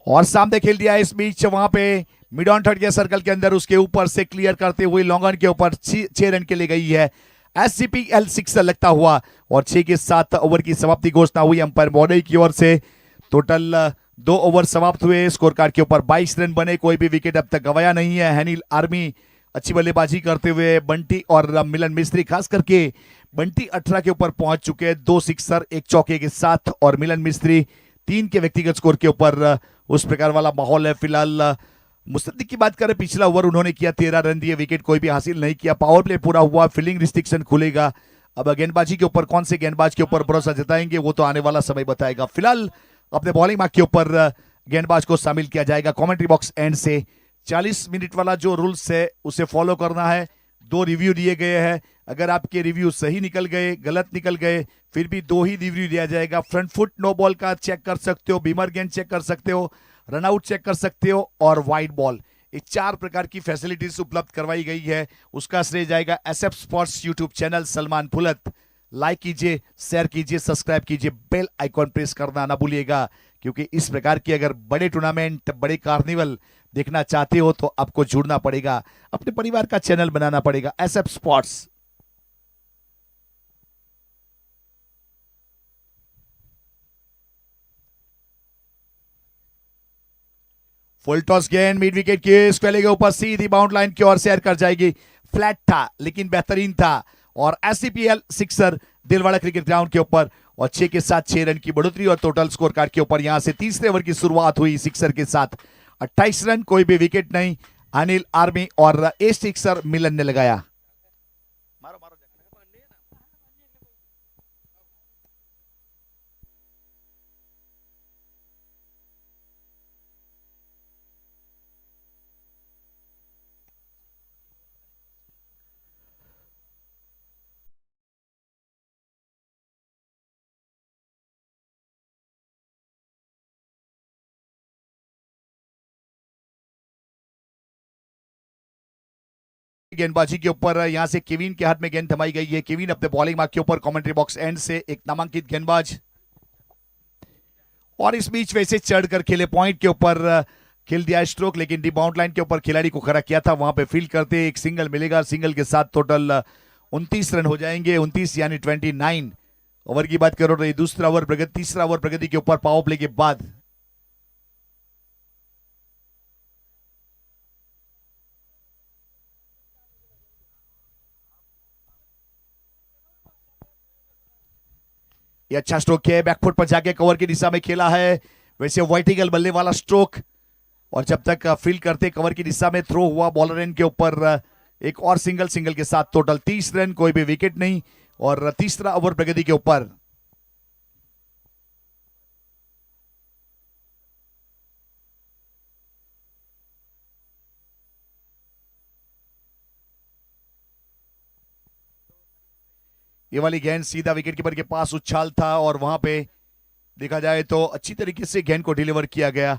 और सामने खेल दिया इस बीच वहां पे मिड ऑन थर्ड के सर्कल के अंदर, उसके ऊपर से क्लियर करते हुए लॉन्ग ऑन के ऊपर 6 रन के लिए गई है। एससीपीएल 6 लगता हुआ और 6 के साथ ओवर की समाप्ति घोषणा हुई अंपायर महोदय की ओर से। टोटल 2 ओवर समाप्त हुए। स्कोर कार्ड के ऊपर 22 रन बने, कोई भी विकेट अब तक गवाया नहीं है। हैनिल आर्मी अच्छी बल्लेबाजी करते हुए, बंटी और मिलन मिस्त्री, खास करके बंटी 18 के ऊपर पहुंच चुके हैं, 2 सिक्सर 1 चौके के साथ, और मिलन मिस्त्री 3 के व्यक्तिगत स्कोर के ऊपर उस प्रकार वाला माहौल है। फिलहाल मुस्तदिक की बात करें, पिछला ओवर उन्होंने किया 13 रन दिए, विकेट कोई भी हासिल नहीं किया। पावर प्ले पूरा हुआ, फील्डिंग रिस्ट्रिक्शन खुलेगा। अब गेंदबाजी के ऊपर कौन से गेंदबाज के ऊपर भरोसा जताएंगे वो तो आने वाला समय बताएगा। फिलहाल अपने बॉलिंग मार्क के ऊपर गेंदबाज को शामिल किया जाएगा। कमेंट्री बॉक्स एंड से 40 मिनट वाला जो रूल्स है उसे फॉलो करना है। 2 रिव्यू दिए गए हैं, अगर आपके रिव्यू सही निकल गए, गलत निकल गए, फिर भी 2 ही रिव्यू दिया जाएगा। फ्रंट फुट नो बॉल का चेक कर सकते हो, बीमर गेंद चेक कर सकते हो, रनआउट चेक कर सकते हो और वाइड बॉल, ये 4 प्रकार की फैसिलिटीज उपलब्ध करवाई गई है। उसका श्रेय जाएगा SF sports YouTube channel Salman फुलत। लाइक कीजिए, शेयर कीजिए, सब्सक्राइब कीजिए, बेल आइकॉन प्रेस करना ना भूलिएगा, क्योंकि इस प्रकार की अगर बड़े टूर्नामेंट, बड़े कार्निवल देखना चाहते हो तो आपको जुड़ना पड़ेगा, अपने परिवार का चैनल बनाना पड़ेगा, एसएफ स्पोर्ट्स। फुल टॉस गेंद मिड विकेट की स्क्वेली के ऊपर सीधी बाउंड लाइन की ओर शेयर कर जाएगी। फ्लैट था लेकिन बेहतरीन था, और एससीपीएल सिक्सर दिलवाड़ा क्रिकेट ग्राउंड के ऊपर, और 6 के साथ 6 रन की बढ़ोतरी और टोटल स्कोर कार्ड के ऊपर यहां से तीसरे ओवर की शुरुआत हुई सिक्सर के साथ। 28 रन, कोई भी विकेट नहीं। अनिल आर्मी और ए सिक्सर मिलन ने लगाया। गेंदबाजी के ऊपर यहां से केविन के हाथ में गेंद थमाई गई है। केविन अपने बॉलिंग मार्क के ऊपर कमेंट्री बॉक्स एंड से एक नामांकित गेंदबाज, और इस बीच वैसे चढ़कर खेले पॉइंट के ऊपर खेल दिया स्ट्रोक, लेकिन डी बाउंड लाइन के ऊपर खिलाड़ी को खड़ा किया था, वहां पे फील्ड करते एक सिंगल मिलेगा। सिंगल के साथ टोटल 29 रन हो जाएंगे, 29 यानी 29 ओवर की बात करो तो ये दूसरा ओवर प्रगति, तीसरा ओवर प्रगति के ऊपर पावर प्ले के बाद। ये अच्छा स्ट्रोक है, बैकफुट पर जाके कवर की दिशा में खेला है, वैसे वर्टिकल बल्ले वाला स्ट्रोक, और जब तक फील्ड करते कवर की दिशा में थ्रो हुआ बॉलर एंड के ऊपर एक और सिंगल, सिंगल के साथ टोटल 30 रन, कोई भी विकेट नहीं, और तीसरा ओवर प्रगति के ऊपर। ये वाली गेंद सीधा विकेट कीपर के पास उछाल था, और वहां पे देखा जाए तो अच्छी तरीके से गेंद को डिलीवर किया गया।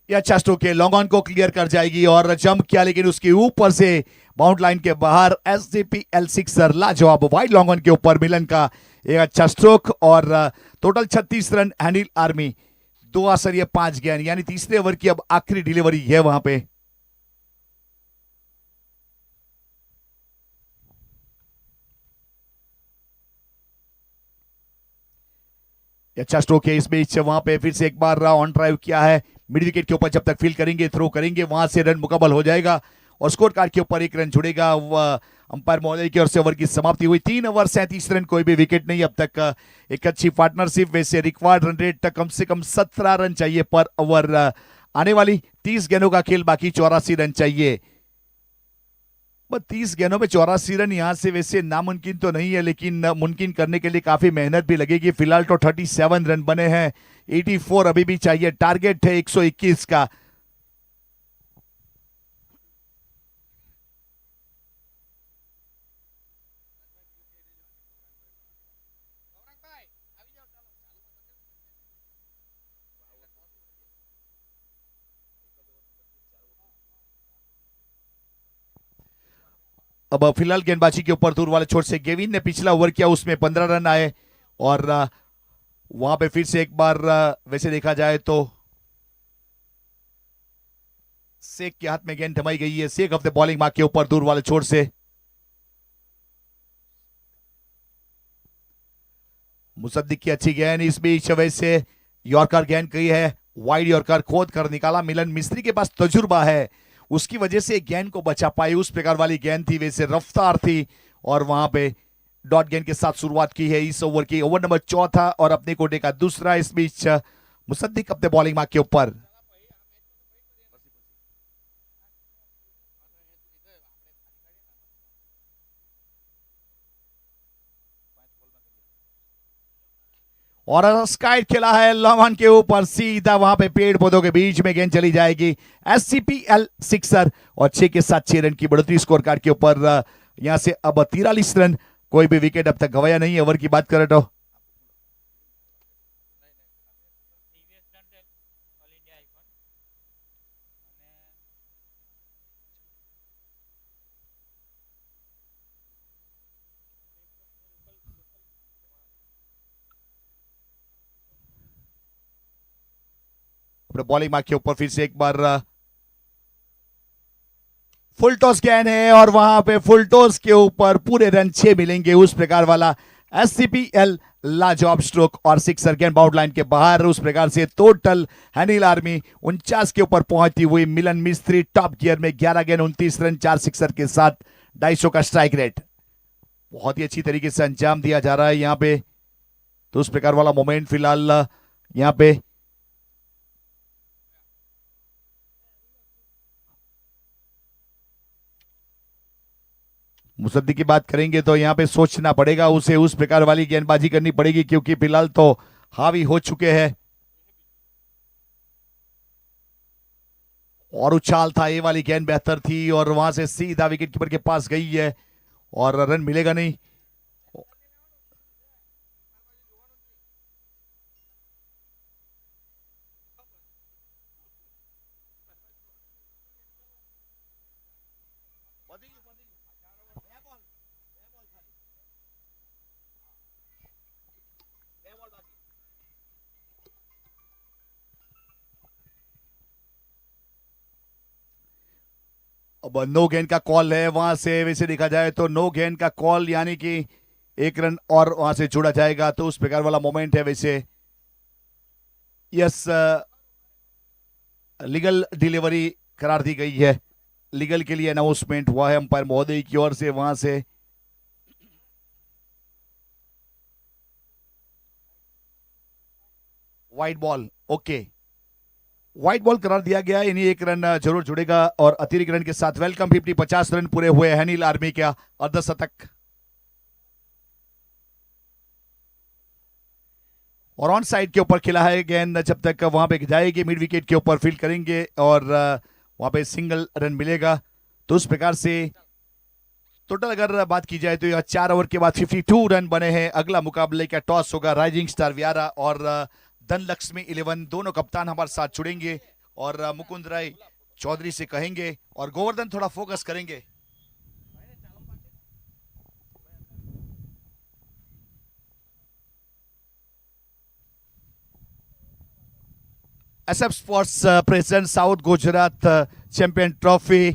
ये अच्छा स्ट्रोक है, लॉन्ग ऑन को क्लियर कर जाएगी और जंप किया, लेकिन उसके ऊपर से बाउंड लाइन के बाहर एसजीपीएल सिक्सर लाजवाब वाइड लॉन्ग ऑन के ऊपर मिलन का एक अच्छा स्ट्रोक, और टोटल 36 रन। अनिल आर्मी 2 आसरिये 5 गेंद, यानी तीसरे ओवर की अब आखिरी डिलीवरी है वहां पे। अच्छा स्ट्रोक है, इस बीच वहां पे फिर से एक बार ऑन ड्राइव किया है मिड विकेट के ऊपर, जब तक फील्ड करेंगे थ्रो करेंगे वहां से रन मुकम्मल हो जाएगा, और स्कोर कार्ड के ऊपर 1 रन जुड़ेगा। अंपायर महोदय की ओर से ओवर की समाप्ति हुई। 3 ओवर 37 रन, कोई भी विकेट नहीं अब तक। एक अच्छी पार्टनरशिप, वैसे रिक्वायर्ड रन रेट कम से कम 17 रन चाहिए पर ओवर। आने वाली 30 गेंदों का खेल बाकी 84 रन चाहिए। 30 गेंदों में 84 रन यहां से वैसे नामुमकिन तो नहीं है, लेकिन मुमकिन करने के लिए काफी मेहनत भी लगेगी। फिलहाल तो 37 रन बने हैं, 84 अभी भी चाहिए, टारगेट है 121 का। अब फिलहाल गेंदबाजी के ऊपर दूर वाले छोर से गेविन ने पिछला ओवर किया, उसमें 15 रन आए, और वहां पे फिर से एक बार वैसे देखा जाए तो शेख के हाथ में गेंद थमाई गई है। शेख अपने बॉलिंग मार्क के ऊपर दूर वाले छोर से। मुसद्दिक की अच्छी गेंद, इस बीच वैसे यॉर्कर गेंद कही है, वाइड यॉर्कर खोद कर निकाला। मिलन मिस्त्री के पास तजुर्बा है, उसकी वजह से गेंद को बचा पाई, उस प्रकार वाली गेंद थी, वैसे रफ्तार थी, और वहां पे डॉट गेंद के साथ शुरुआत की है इस ओवर की। ओवर नंबर 4 और अपने कोटे का दूसरा। इस बीच मुसद्दिक अपने बॉलिंग मार्क के ऊपर। और स्काइट खेला है लॉन्ग के ऊपर, सीधा वहां पे पेड़ पौधों के बीच में गेंद चली जाएगी। एससीपीएल सिक्सर, और 6 के साथ 6 रन की बढ़ोतरी स्कोर कार्ड के ऊपर। यहां से अब 43 रन, कोई भी विकेट अब तक गवाया नहीं। ओवर की बात करें तो TVS Turtle, All India Icon, અને अपने बॉलिंग मार्क के ऊपर फिर से एक बार फुल टॉस गेंद है और वहां पे फुल टॉस के ऊपर पूरे रन 6 मिलेंगे, उस प्रकार वाला एससीपीएल लाजवाब स्ट्रोक और सिक्सर गेंद बाउंड लाइन के बाहर। उस प्रकार से टोटल हैनिल आर्मी 49 के ऊपर पहुंचती हुई मिलन मिस्त्री टॉप गियर में 11 गेंद 29 रन 4 सिक्सर के साथ 250 का स्ट्राइक रेट। बहुत ही अच्छी तरीके से अंजाम दिया जा रहा है यहां पे, तो उस प्रकार वाला मोमेंट फिलहाल यहां पे मुसद्दी की बात करेंगे तो यहां पे सोचना पड़ेगा, उसे उस प्रकार वाली गेंदबाजी करनी पड़ेगी क्योंकि फिलहाल तो हावी हो चुके हैं। और उछाल था, ये वाली गेंद बेहतर थी और वहां से सीधा विकेट कीपर के पास गई है और रन मिलेगा नहीं। अब नो गेंद का कॉल है, वहां से वैसे देखा जाए तो नो गेंद का कॉल यानी कि एक रन और वहां से जोड़ा जाएगा, तो उस प्रकार वाला मोमेंट है। वैसे यस, लीगल डिलीवरी करार दी गई है, लीगल के लिए अनाउंसमेंट हुआ है अंपायर महोदय की ओर से। वहां से white ball, okay, white ball करार दिया गया, इन्हीं एक रन जरूर जुड़ेगा और अतिरिक्त रन के साथ वेलकम 50 रन पूरे हुए हैनिल आर्मी का अर्धशतक। और ऑन साइड के ऊपर खिला है गेंद, जब तक वहां पे जाएगी मिड विकेट के ऊपर फील्ड करेंगे और वहां पे सिंगल रन मिलेगा। तो उस प्रकार से टोटल अगर बात की जाए तो यह 4 ओवर के बाद 52 रन बने हैं। अगला मुकाबले का टॉस होगा राइजिंग स्टार व्यारा और धनलक्ष्मी 11, दोनों कप्तान हमारे साथ जुड़ेंगे और मुकुंद राय चौधरी से कहेंगे और गोवर्धन थोड़ा फोकस करेंगे। SF sports president south Gujarat champion trophy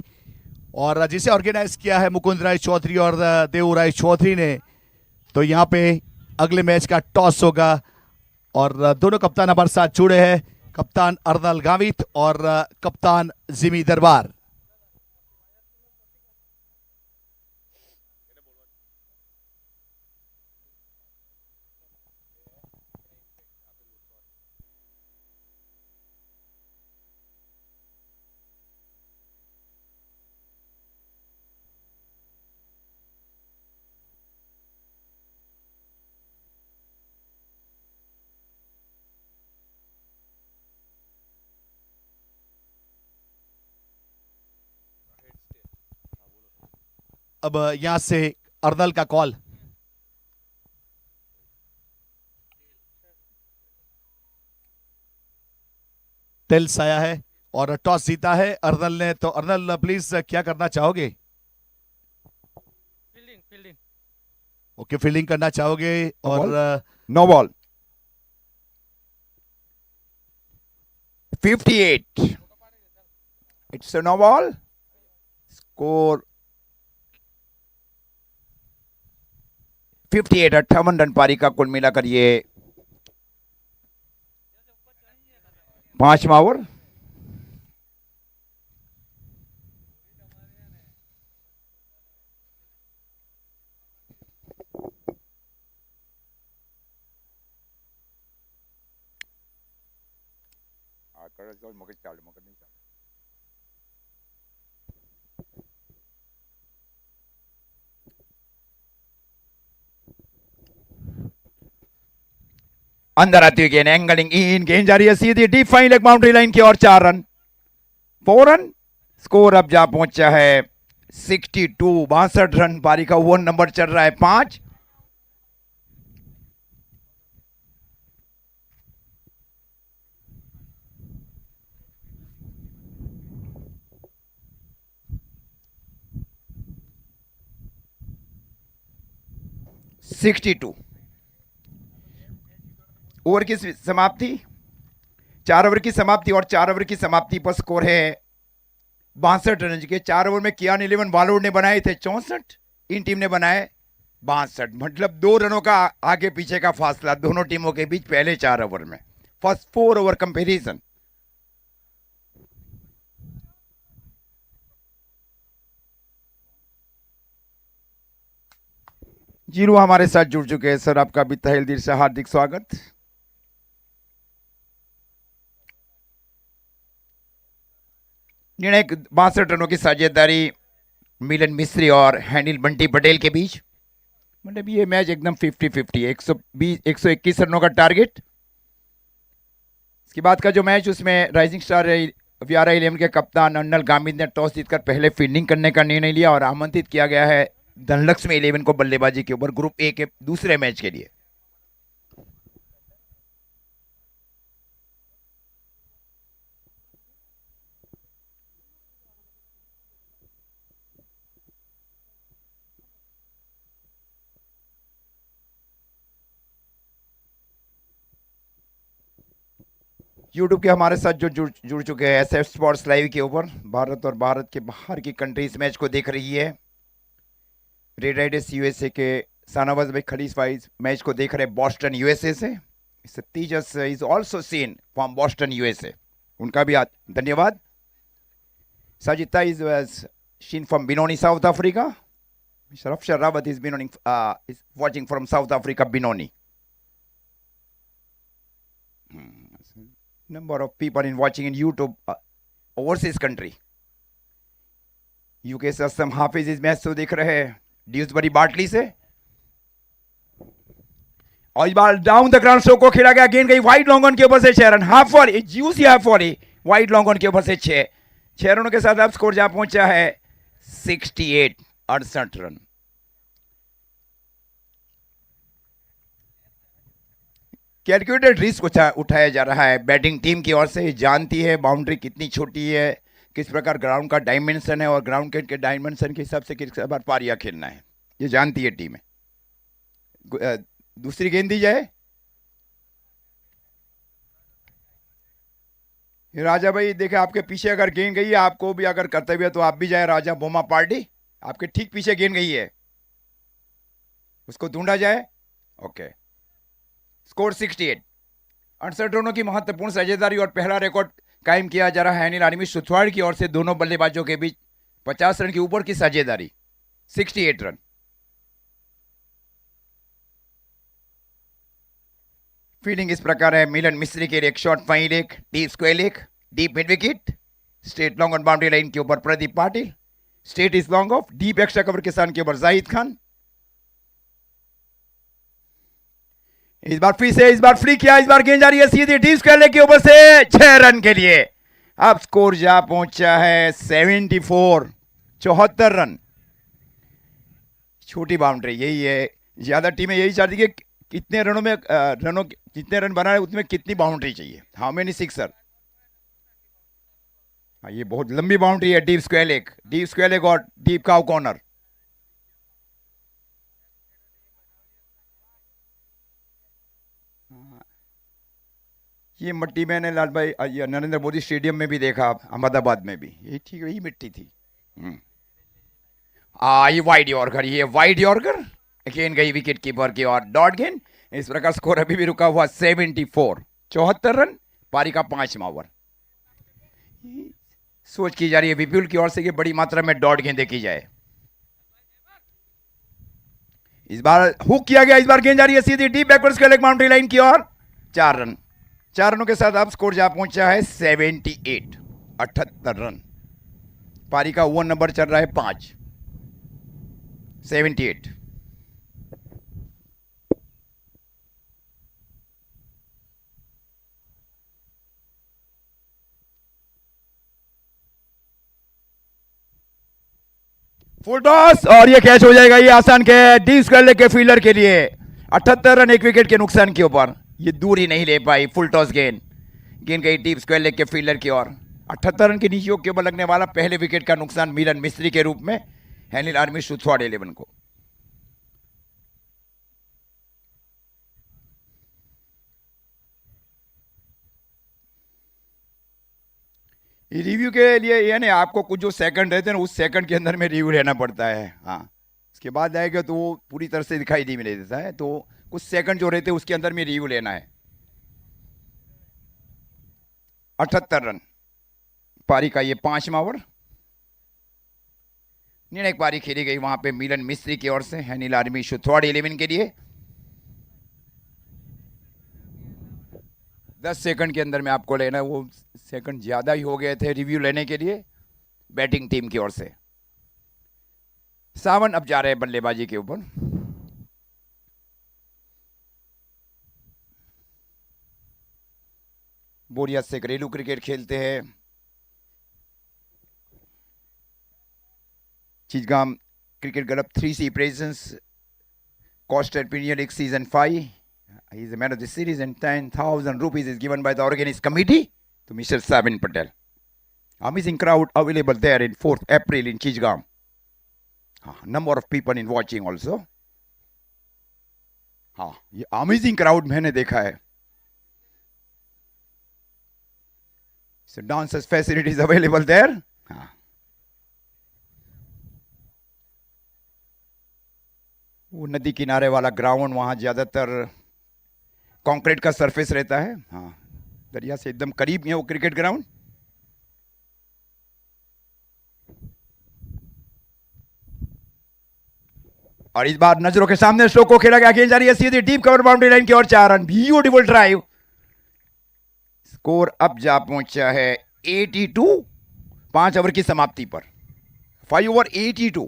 और जिसे ऑर्गेनाइज किया है मुकुंद राय चौधरी और देव राय चौधरी ने। तो यहाँ पे अगले मैच का टॉस होगा और दोनों कप्तान हमारे साथ जुड़े हैं, कप्तान अर्नल गावित और कप्तान जिमी दरबार। अब यहां से अर्नल का कॉल, टेल्स आया है और टॉस जीता है अर्नल ने। तो अर्नल प्लीज क्या करना चाहोगे? फील्डिंग फील्डिंग ओके, फील्डिंग करना चाहोगे और no ball 58, it's no ball, score 58, 58 run पारी का कुल मिलाकर ये 5वां ओवर। अंदर आती हुई गेंद, एंगलिंग इन, गेंद जा रही है सीधी deep fine leg boundary line की और 4 रन, 4 रन, स्कोर अब जा पहुंचा है 62, 62 रन पारी का 1 नंबर चल रहा है 5। ओवर की समाप्ति 4 ओवर की समाप्ति, और 4 ओवर की समाप्ति पर स्कोर है 62 रन के। 4 ओवर में कियान 11 बॉलर ने बनाए थे 64, इन टीम ने बनाए 62, मतलब 2 रनों का आगे पीछे का फासला दोनों टीमों के बीच पहले 4 ओवर में। First 4 over comparison. जीरू हमारे साथ जुड़ चुके हैं सर, आपका भी तहे दिल से हार्दिक स्वागत। निर्णायक 62 रनों की साझेदारी मिलन मिस्त्री और हैनिल बंटी पटेल के बीच, मतलब ये मैच एकदम 50-50 है। 121 रनों का टारगेट। इसके बाद का जो मैच, उसमें राइजिंग स्टार वियारा 11 के कप्तान अन्नल गामित ने टॉस जीतकर पहले फील्डिंग करने का निर्णय लिया और आमंत्रित किया गया है धनलक्ष्मी 11 को बल्लेबाजी के ऊपर ग्रुप ए के दूसरे मैच के लिए। यूट्यूब के हमारे साथ जो जुड़ चुके हैं एसएफ स्पोर्ट्स लाइव के ऊपर, भारत और भारत के बाहर की कंट्री इस मैच को देख रही है। रेड राइडर्स यूएसए के सानावाज भाई खलीस वाइज मैच को देख रहे हैं बॉस्टन यूएसए से। Tejas is also seen from Boston USA, उनका भी धन्यवाद। Sajita is seen from Benoni South Africa. Rafshar Rawat is watching from South Africa, Benoni. Number of people in watching in YouTube overseas country. UK से असम हाफिज इस match को देख रहे हैं Dewsbury Bartley से। और इस बार डाउन द ग्राउंड शो को खेला गया, गेंद गई वाइड लॉन्ग ऑन के ऊपर से 6 run, half volley, juicy half volley wide long on के ऊपर से 6 रनों के साथ अब स्कोर जहां पहुंचा है 68 रन। कैलकुलेटेड रिस्क उठाया जा रहा है बैटिंग टीम की ओर से। जानती है बाउंड्री कितनी छोटी है, किस प्रकार ग्राउंड का डायमेंशन है और ग्राउंड के डायमेंशन के हिसाब से किस बार पारियां खेलना है, ये जानती है टीम है। दूसरी गेंद दी जाए। राजा भाई देखे आपके पीछे अगर गेंद गई है, आपको भी अगर कर्तव्य है तो आप भी जाए। राजा बोमा पार्टी आपके ठीक पीछे गेंद गई है, उसको ढूंढा जाए। Okay, score 68। 68 रनों की महत्वपूर्ण साझेदारी और पहला रिकॉर्ड कायम किया जा रहा है अनिल आर्मी सुथवाड़ की ओर से। दोनों बल्लेबाजों के बीच 50 रन के ऊपर की साझेदारी, 68 रन। फील्डिंग इस प्रकार है, मिलन मिस्त्री के लिए एक short fine leg, deep square leg, deep mid wicket, straight long on boundary line के ऊपर Pradeep Patil, straight is long off, deep extra cover के स्थान के ऊपर जाहिद खान। इस बार फ्री किया, इस बार गेंद जा रही है सीधी डीप स्क्वायर लेग के ऊपर से 6 रन के लिए। अब स्कोर जा पहुंचा है 74, 74 रन। छोटी बाउंड्री यही है, ज्यादा टीमें यही चाहती है कि कितने रनों में जितने रन बना है उतने कितनी बाउंड्री चाहिए, हाउ मेनी सिक्सर। ये बहुत लंबी बाउंड्री है, डीप स्क्वायर लेग और डीप काउ कॉर्नर। ये मिट्टी मैंने लाल भाई नरेंद्र मोदी स्टेडियम में भी देखा, अहमदाबाद में भी यही ठीक यही मिट्टी थी। ये वाइड यॉर्कर, ये वाइड यॉर्कर गेंद गई विकेट कीपर की और डॉट गेंद। इस प्रकार स्कोर अभी भी रुका हुआ 74, 74 रन, पारी का 5वां ओवर। सोच की जा रही है विपुल की ओर से कि बड़ी मात्रा में डॉट गेंदें की जाए। इस बार हुक किया गया, इस बार गेंद जा रही है सीधी डीप बैकवर्ड्स के लेग बाउंड्री लाइन की ओर। 4 रन, 4 रनों के साथ अब स्कोर जा पहुंचा है 78, 78 रन। पारी का ओवर नंबर चल रहा है 5, 78। फुल टॉस और ये कैच हो जाएगा, ये आसान कैच डीप स्क्वायर लेग के फील्डर के लिए। 78 रन, 1 विकेट के नुकसान के ऊपर। ये दूरी नहीं ले पाई, फुल टॉस गेंद गई डीप स्क्वायर लेग के फील्डर की ओर। 78 रन के नीचे के ऊपर लगने वाला पहले विकेट का नुकसान मिलन मिस्त्री के रूप में अनिल आर्मी सुथवाड़ 11 को। रिव्यू के लिए ये नहीं, आपको कुछ जो सेकंड रहते हैं ना, उस सेकंड के अंदर में रिव्यू लेना पड़ता है। हाँ, उसके बाद जाएगा तो वो पूरी तरह से दिखाई नहीं मिले देता है, तो कुछ सेकंड जो रहते हैं उसके अंदर में रिव्यू लेना है। 78 रन पारी का ये 5वां ओवर। निर्णायक पारी खेली गई वहां पे मिलन मिस्त्री की ओर से हैनिल आर्मी शुथवाड़ 11 के लिए। 10 सेकंड के अंदर में आपको लेना है, वो सेकंड ज्यादा ही हो गए थे रिव्यू लेने के लिए बैटिंग टीम की ओर से। सावन अब जा रहे हैं बल्लेबाजी के ऊपर। बोरियत से घरेलू क्रिकेट खेलते हैं। Chitgam cricket club 3C presents Costed Premier League Season 5. He is the man of the series and 10,000 rupees is given by the organist committee to Mr. Sabin Patel. Amazing crowd available there in 4th April in Chijgam. Number of people in watching also. हाँ, ये amazing crowd मैंने देखा है। So dancers facilities available there. हाँ, वो नदी किनारे वाला ग्राउंड, वहाँ ज्यादातर कंक्रीट का सरफेस रहता है। हाँ, दरिया से एकदम करीब है वो क्रिकेट ग्राउंड। और इस बार नजरों के सामने स्ट्रोक को खेला गया, गेंद जा रही है सीधी डीप कवर बाउंड्री लाइन की ओर, 4 रन, ब्यूटीफुल ड्राइव। स्कोर अब जा पहुंचा है 82, 5 ओवर की समाप्ति पर, 5 ओवर 82।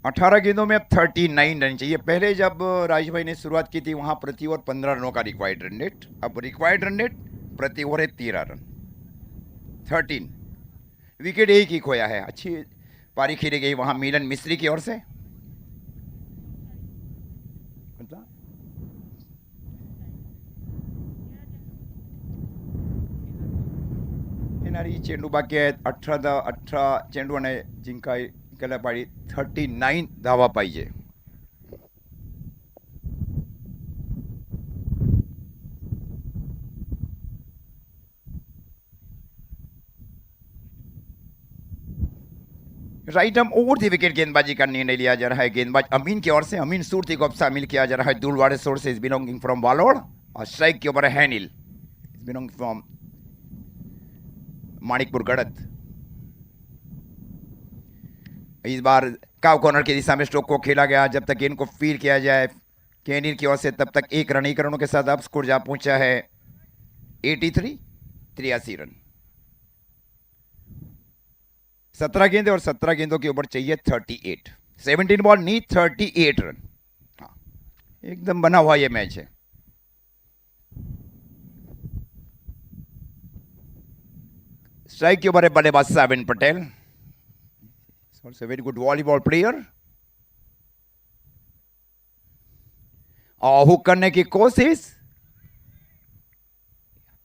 अठारह गेंदों में अब 39 रन चाहिए। पहले जब राजेश भाई ने शुरुआत की थी वहां प्रति ओवर 15 रनों का रिक्वायर्ड रन रेट, अब रिक्वायर्ड रन रेट प्रति ओवर है 13 रन, 13। विकेट एक ही खोया है। अच्छी पारी खेली गई वहां मिलन मिस्त्री की ओर से। चेंडू बाकी आहे, 18 चेंडू आणि जिंकायला पाहिजे 39 धावा पाहिजे। Right arm over the wicket गेंदबाजी का निर्णय लिया जा रहा है गेंदबाज अमीन की ओर से। अमीन सूरती को अब शामिल किया जा रहा है। दुलवाड़े सोर्सेज बिलोंगिंग फ्रॉम वालोड़, और स्ट्राइक के ऊपर है हैनिल बिलोंगिंग फ्रॉम माणिकपुर गढ़त। इस बार काव कॉर्नर की दिशा में स्ट्रोक को खेला गया। जब तक गेंद को फील किया जाए कैनिल की ओर से, तब तक 1 रन, 1 रनों के साथ अब स्कोर जा पहुंचा है 83 रन। 17 गेंदे और 17 गेंदों के ऊपर चाहिए 38। 17 बॉल नी 38 रन। हाँ, एकदम बना हुआ ये मैच है। स्ट्राइक के ऊपर है बल्लेबाज Sabin Patel, also a very good volleyball player। और हुक करने की कोशिश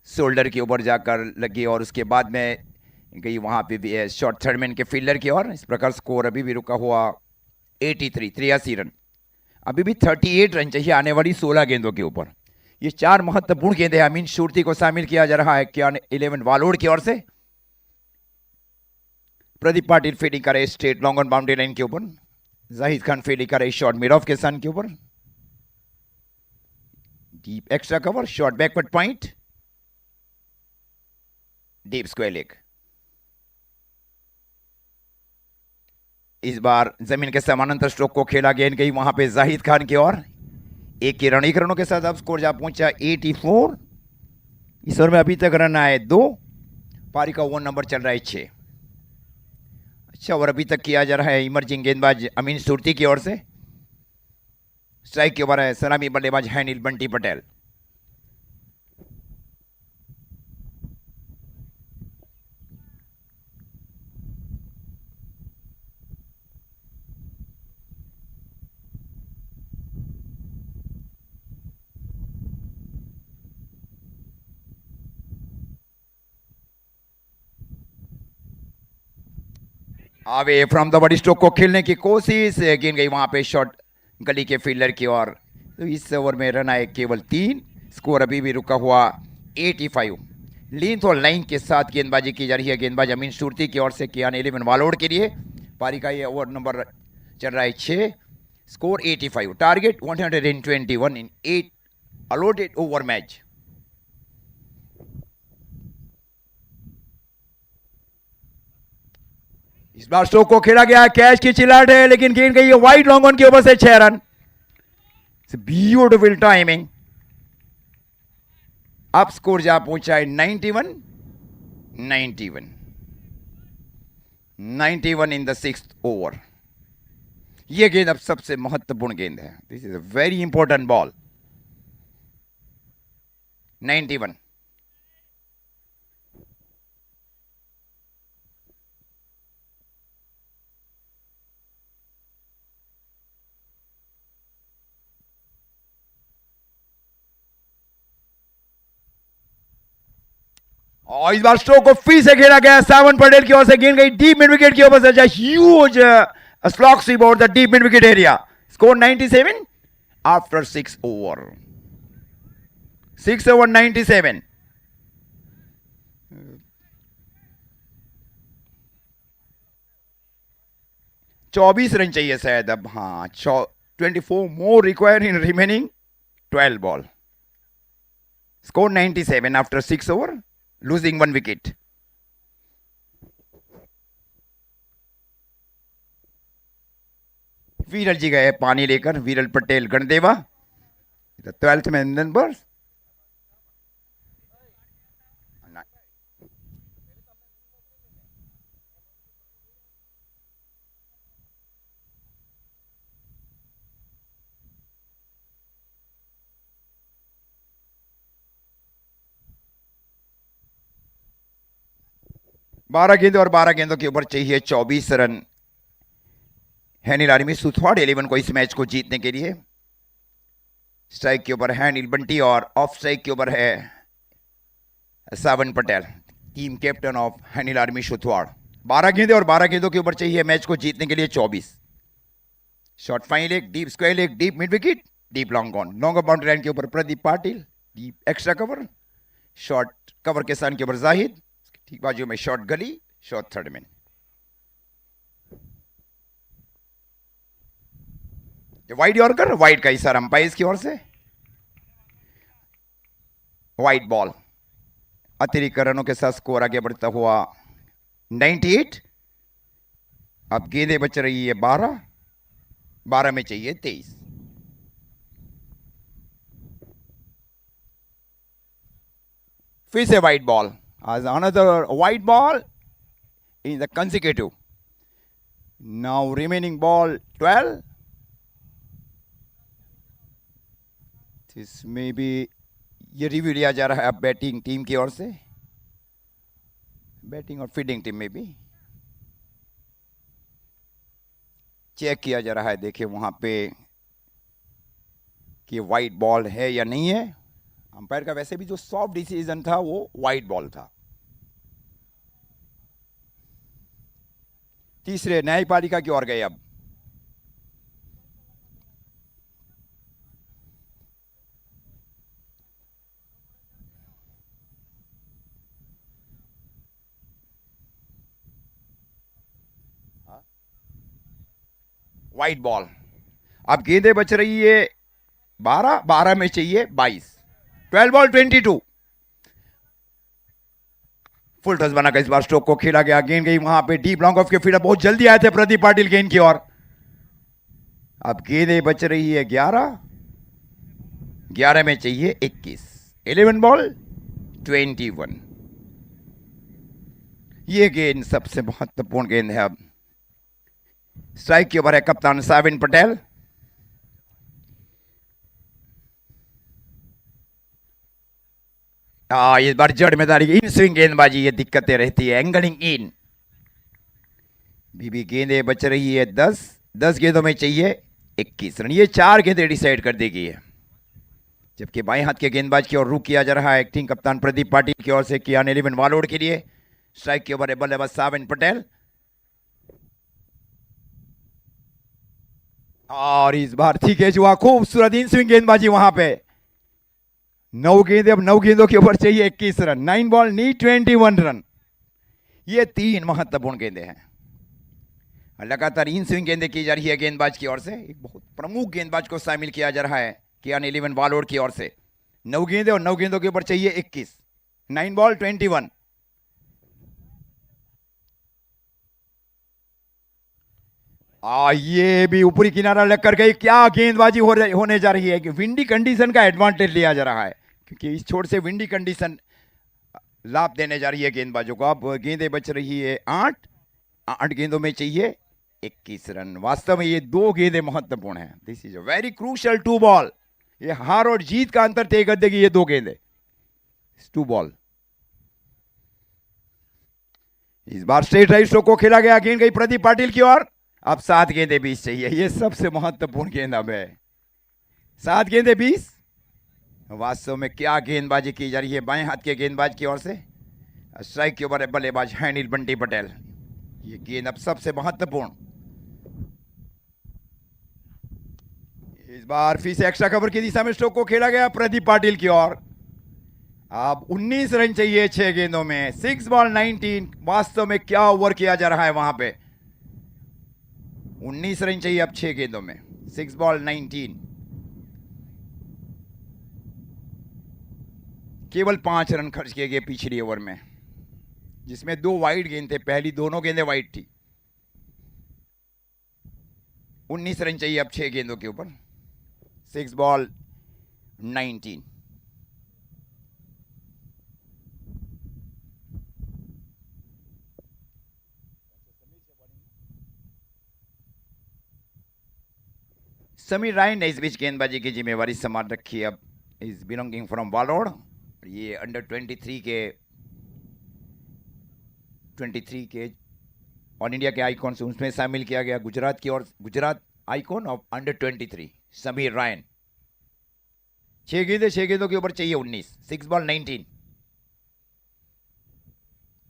शोल्डर के ऊपर जाकर लगी, और उसके बाद में गई वहां पे भी शॉर्ट थर्डमैन के फील्डर की ओर। इस प्रकार स्कोर अभी भी रुका हुआ 83 रन। अभी भी 38 रन चाहिए आने वाली 16 गेंदों के ऊपर। ये 4 महत्वपूर्ण गेंद है। अमीन शुरती को शामिल किया जा रहा है क्या 11 वालोड़ की ओर से। प्रदीप पाटिल फील्डिंग कर रहे straight long on boundary line के ऊपर। जाहिद खान फील्डिंग कर रहे शॉर्ट मिड ऑफ के सन के ऊपर। Deep extra cover, short backward point, deep square leg. इस बार जमीन के समानांतर स्ट्रोक को खेला गेंद गई वहां पे जाहिद खान की ओर। 1 रन, 1 रनों के साथ अब स्कोर जा पहुंचा 84। इस ओवर में अभी तक रन आए 2। पारी का ओवर नंबर चल रहा है 6। अच्छा ओवर अभी तक किया जा रहा है इमर्जिंग गेंदबाज अमीन सुरती की ओर से। स्ट्राइक के ओवर है सलामी बल्लेबाज हैनिल Bunty Patel. Away from the बड़ी स्ट्रोक को खेलने की कोशिश, गेंद गई वहां पे शॉट गली के फील्डर की ओर। तो इस ओवर में रन आए केवल 3, स्कोर अभी भी रुका हुआ 85। लेंथ और लाइन के साथ गेंदबाजी की जा रही है। गेंदबाज अमीन सुरती की ओर से कियान 11 वालोड के लिए। पारी का ये ओवर नंबर चल रहा है 6, स्कोर 85, टारगेट 121 इन 8 अलॉटेड ओवर मैच। इस बार स्ट्रोक को खेला गया, कैच की चिल्लाहट है, लेकिन गेंद गई है वाइड लॉन्ग ऑन के ऊपर से 6 रन। Beautiful timing. अब स्कोर जा पहुंचा है 91 इन द 6th ओवर। यह गेंद अब सबसे महत्वपूर्ण गेंद है। This is a very important ball. 91। और इस बार स्ट्रोक को फिर से खेला गया। सावन पटेल की ओर से गेंद गई डीप मिड विकेट की ओर से। Huge slogs about the deep mid wicket area. Score 97 after 6 over. 6 over 97। चौबीस रन चाहिए शायद अब। हाँ, 24 more require in remaining 12 ball. Score 97 after 6 over, losing 1 wicket. वीरल जी गए पानी लेकर, वीरल पटेल गणदेवा, 12th में नंबर। बारह गेंद और 12 गेंदों के ऊपर चाहिए 24 रन। हैनिल आर्मी सुथवाड़ 11 को इस मैच को जीतने के लिए। स्ट्राइक के ऊपर है अनिल बंटी और ऑफ स्ट्राइक के ऊपर है Savan Patel, team captain of Hanil army Suthwad. 12 गेंदे और 12 गेंदों के ऊपर चाहिए मैच को जीतने के लिए 24। Short fine leg, deep square leg, deep mid wicket, deep long on. Long boundary line के ऊपर Pradeep Patil, deep extra cover, short cover के स्थान के ऊपर जाहिद, ठीक बाजू में शॉर्ट गली, short third man. Wide yorker, wide का इशारा अंपायर की ओर से, वाइड बॉल। अतिरिक्त रनों के साथ स्कोर आगे बढ़ता हुआ 98। अब गेंदें बच रही है 12, 12 में चाहिए 23। फिर से wide ball, as another white ball in the consecutive. Now remaining ball 12. This may be, ये रिव्यू लिया जा रहा है अब बैटिंग टीम की ओर से, बैटिंग और फील्डिंग टीम में भी चेक किया जा रहा है। देखिए वहां पे कि वाइट बॉल है या नहीं है। अंपायर का वैसे भी जो सॉफ्ट डिसीजन था वो वाइट बॉल था। तीसरे न्यायपालिका की ओर गए अब। White ball. अब गेंदें बच रही है 12, 12 में चाहिए 22। 12 बॉल 22। फुल टच बनाकर इस बार स्ट्रोक को खेला गया। गेंद गई वहां पे डीप लॉन्ग ऑफ के फील्डर बहुत जल्दी आए थे प्रदीप पाटिल गेंद की ओर। अब गेंदें बच रही है 11, 11 में चाहिए 21। 11 बॉल 21। ये गेंद सबसे महत्वपूर्ण गेंद है। अब स्ट्राइक के ऊपर है कप्तान साविन पटेल। इस बार जड़ मैदानी इन स्विंग गेंदबाजी, ये दिक्कतें रहती है, एंगलिंग इन। बीबी गेंदें बच रही है 10, 10 गेंदों में चाहिए 21 रन। ये 4 गेंदें डिसाइड कर देगी है। जबकि बाएं हाथ के गेंदबाज की ओर रुख किया जा रहा है एक्टिंग कप्तान प्रदीप पाटिल की ओर से कियान 11 वालोड के लिए। स्ट्राइक के ऊपर है बल्लेबाज साविन पटेल। और इस बार ठीक है जुआ, खूबसूरत इन स्विंग गेंदबाजी वहां पे। 9 गेंदे, अब 9 गेंदों के ऊपर चाहिए 21 रन। 9 ball need 21 run. ये 3 महत्वपूर्ण गेंदे हैं। लगातार इन स्विंग गेंदे की जा रही है गेंदबाज की ओर से। एक बहुत प्रमुख गेंदबाज को शामिल किया जा रहा है कियान 11 वालोड की ओर से। 9 गेंदे और 9 गेंदों के ऊपर चाहिए 21। 9 बॉल 21। ये भी ऊपरी किनारा लगकर गई। क्या गेंदबाजी होने जा रही है कि विंडी कंडीशन का एडवांटेज लिया जा रहा है, क्योंकि इस छोर से विंडी कंडीशन लाभ देने जा रही है गेंदबाजों को। अब गेंदें बच रही है 8 गेंदों में चाहिए 21 रन। वास्तव में ये 2 गेंदें महत्वपूर्ण हैं। This is a very crucial 2 ball. ये हार और जीत का अंतर तय कर देगी ये 2 गेंदें। 2 बॉल। इस बार स्ट्रेट राइट स्ट्रोक को खेला गया। गेंद गई प्रदीप पाटिल की ओर। अब 7 गेंदें 20 चाहिए। ये सबसे महत्वपूर्ण गेंद अब है। 7 गेंदें 20। वास्तव में क्या गेंदबाजी की जा रही है बाएं हाथ के गेंदबाज की ओर से। स्ट्राइक के ऊपर बल्लेबाज है अनिल बंटी पटेल। ये गेंद अब सबसे महत्वपूर्ण। इस बार फिर से एक्स्ट्रा कवर की दिशा में स्ट्रोक को खेला गया प्रदीप पाटिल की ओर। अब 19 रन चाहिए 6 गेंदों में। 6 बॉल 19। वास्तव में क्या ओवर किया जा रहा है वहां पे। 19 रन चाहिए अब 6 गेंदों में। 6 बॉल 19। केवल 5 रन खर्च किए गए पिछली ओवर में, जिसमें 2 वाइड गेंद थे। पहली दोनों गेंदें वाइड थी। 19 रन चाहिए अब 6 गेंदों के ऊपर। 6 बॉल 19। समीर राय ने इस बीच गेंदबाजी की जिम्मेवारी संभाल रखी है। अब इज बिलोंगिंग फ्रॉम वालोड। ये अंडर 23 के ऑल इंडिया के आइकॉन से उसमें शामिल किया गया। गुजरात की और Gujarat icon of under 23 Sameer Ryan. 6 गेंदों के ऊपर चाहिए 19। 6 बॉल 19।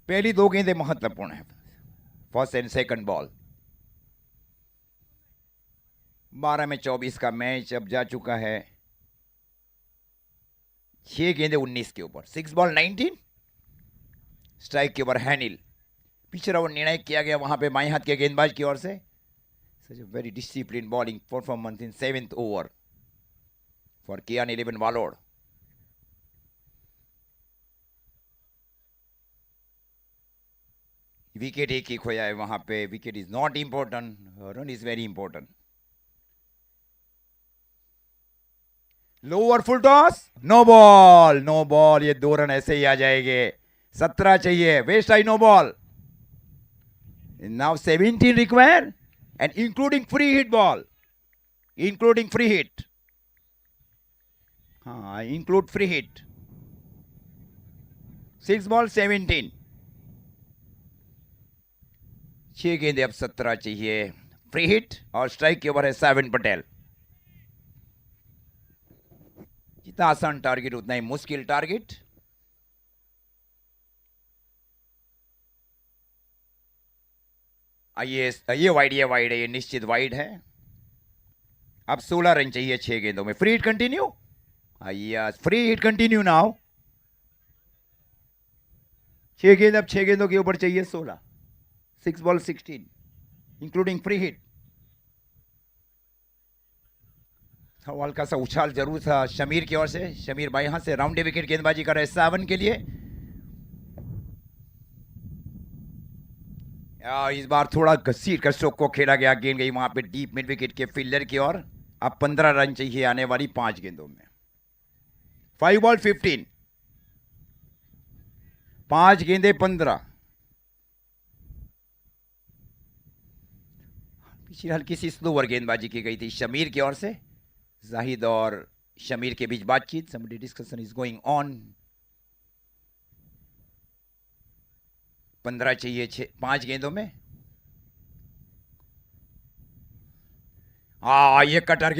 पहली 2 गेंदें महत्वपूर्ण है। First and second ball. 12 में 24 का मैच अब जा चुका है। 6 गेंदें 19 के ऊपर। 6 बॉल 19। स्ट्राइक के ऊपर हैनिल। पिछला ओवर निर्णायक किया गया वहां पे बाएं हाथ के गेंदबाज की ओर से। Such a very discipline bowling performance in 7th over for Kiyan 11 Valod. Wicket एक ही खोया है वहां पे। Wicket is not important, run is very important. Lower full toss, no ball. No ball. ये 2 रन ऐसे ही आ जाएंगे। 17 चाहिए। Waist high no ball. Now 17 require and including free hit ball. Including free hit. हाँ, इंक्लूड फ्री हिट। 6 बॉल 17। 6 गेंदे अब 17 चाहिए। फ्री हिट और स्ट्राइक के ऊपर है साविन पटेल। जितना आसान टारगेट उतना ही मुश्किल टारगेट। ये वाइड है। ये निश्चित वाइड है। अब 16 रन चाहिए 6 गेंदों में। Free hit continue. Yes, free hit continue now. 6 गेंद अब 6 गेंदों के ऊपर चाहिए 16। 6 बॉल 16 इंक्लूडिंग फ्री हिट। हल्का सा उछाल जरूर था शमीर की ओर से। शमीर भाई यहां से राउंड विकेट गेंदबाजी कर रहे 7 के लिए। इस बार थोड़ा घसीट कर स्ट्रोक को खेला गया। गेंद गई वहां पे डीप मिड विकेट के फील्डर की ओर। अब 15 रन चाहिए आने वाली 5 गेंदों में। 5 बॉल 15। 5 गेंदे 15। पिछली हल्की सी स्लोवर गेंदबाजी की गई थी शमीर की ओर से। जाहिद और शमीर के बीच बातचीत। Somebody discussion is going on. 15 चाहिए 5 गेंदों में। ये कटर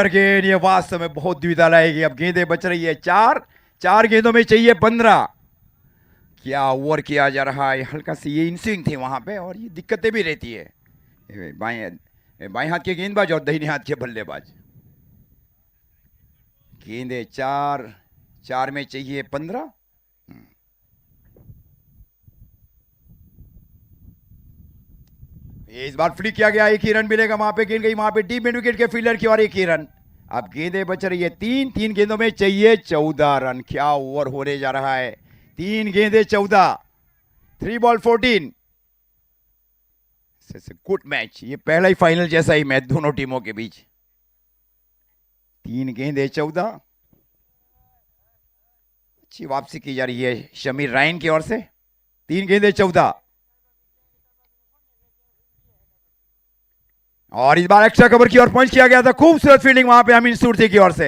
गेंद। ये वास्तव में बहुत दुविधा लाएगी। अब गेंदें बच रही है 4 गेंदों में चाहिए 15। क्या ओवर किया जा रहा है। हल्का सी ये इनस्विंग थी वहां पे और ये दिक्कतें भी रहती है। बाएं बाएं हाथ के गेंदबाज और दाहिने हाथ के बल्लेबाज। गेंदे 4 में चाहिए 15। इस बार फ्लिक किया गया, एक ही रन मिलेगा। वहां पे गेंद गई वहां पे डीप मिड विकेट के फील्डर की और एक ही रन। अब गेंदें बच रही है 3 गेंदों में चाहिए 14 रन। क्या ओवर होने जा रहा है, 3 गेंदें 14, 3 बॉल 14। गुड मैच, ये पहला ही फाइनल जैसा ही मैच दोनों टीमों के बीच। 3 गेंदें 14, अच्छी वापसी की जा रही है शमीर रायन की ओर से। 3 गेंदें 14 और इस बार एक्स्ट्रा कवर की ओर पहुंच किया गया था। खूबसूरत फील्डिंग वहां पे अमीन सूरती की ओर से।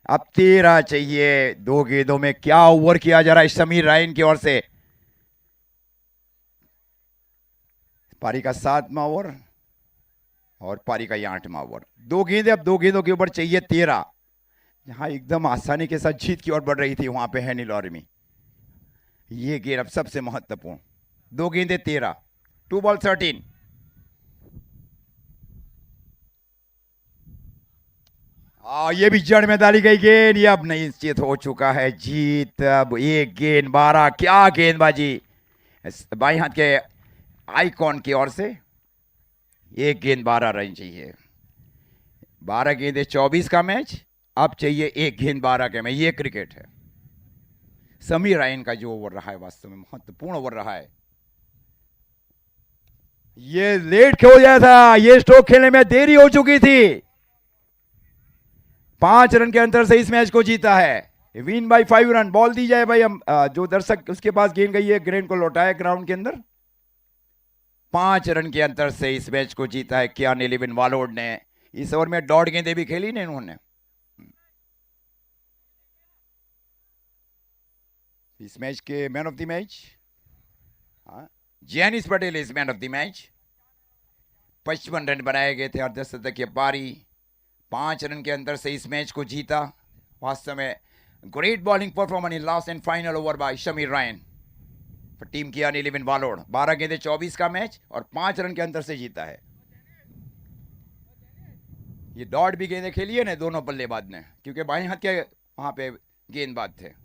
अब 13 चाहिए 2 गेंदों में। क्या ओवर किया जा रहा है शमीर रायन की ओर से। पारी का 7वां ओवर और पारी का 8वां ओवर। 2 गेंदें, अब 2 गेंदों के ऊपर चाहिए 13। जहां एकदम आसानी के साथ जीत की ओर बढ़ रही थी वहां पे हैनी लॉर्मी। ये गेंद अब सबसे महत्वपूर्ण। 2 गेंदें 13, 2 बॉल 13। ये भी जड़ में डाली गई गेंद। ये अब निश्चित हो चुका है जीत। अब 1 गेंद 12। क्या गेंदबाजी बाई हाथ के आइकॉन की ओर से। 1 गेंद 12 रन चाहिए। 12 गेंदे 24 का मैच। अब चाहिए 1 गेंद 12 के मैच। ये क्रिकेट है। समीर रायन का जो ओवर रहा है वास्तव में महत्वपूर्ण ओवर रहा है। ये लेट हो गया था, ये स्ट्रोक खेलने में देरी हो चुकी थी। 5 रन के अंतर से इस मैच को जीता है। Win bye 5 run. बॉल दी जाए भाई। हम जो दर्शक उसके पास गेंद गई है, ग्रेन को लौटाया ग्राउंड के अंदर। 5 रन के अंतर से इस मैच को जीता है कियान इलेवन वालोड ने। इस ओवर में डॉट गेंदें भी खेली ने इन्होंने। इस मैच के man of the match Jainis Patel is man of the match. 55 run बनाए गए थे और 10 शतक की पारी। 5 रन के अंतर से इस मैच को जीता। वास्तव में great bowling performance in last and final over by Shamir Rayan for team Kiyan eleven Valod. 12 गेंदे 24 का मैच और 5 रन के अंतर से जीता है। ये डॉट भी गेंदें खेली है ना दोनों बल्लेबाज ने, क्योंकि बाएं हाथ के वहां पे गेंदबाज थे।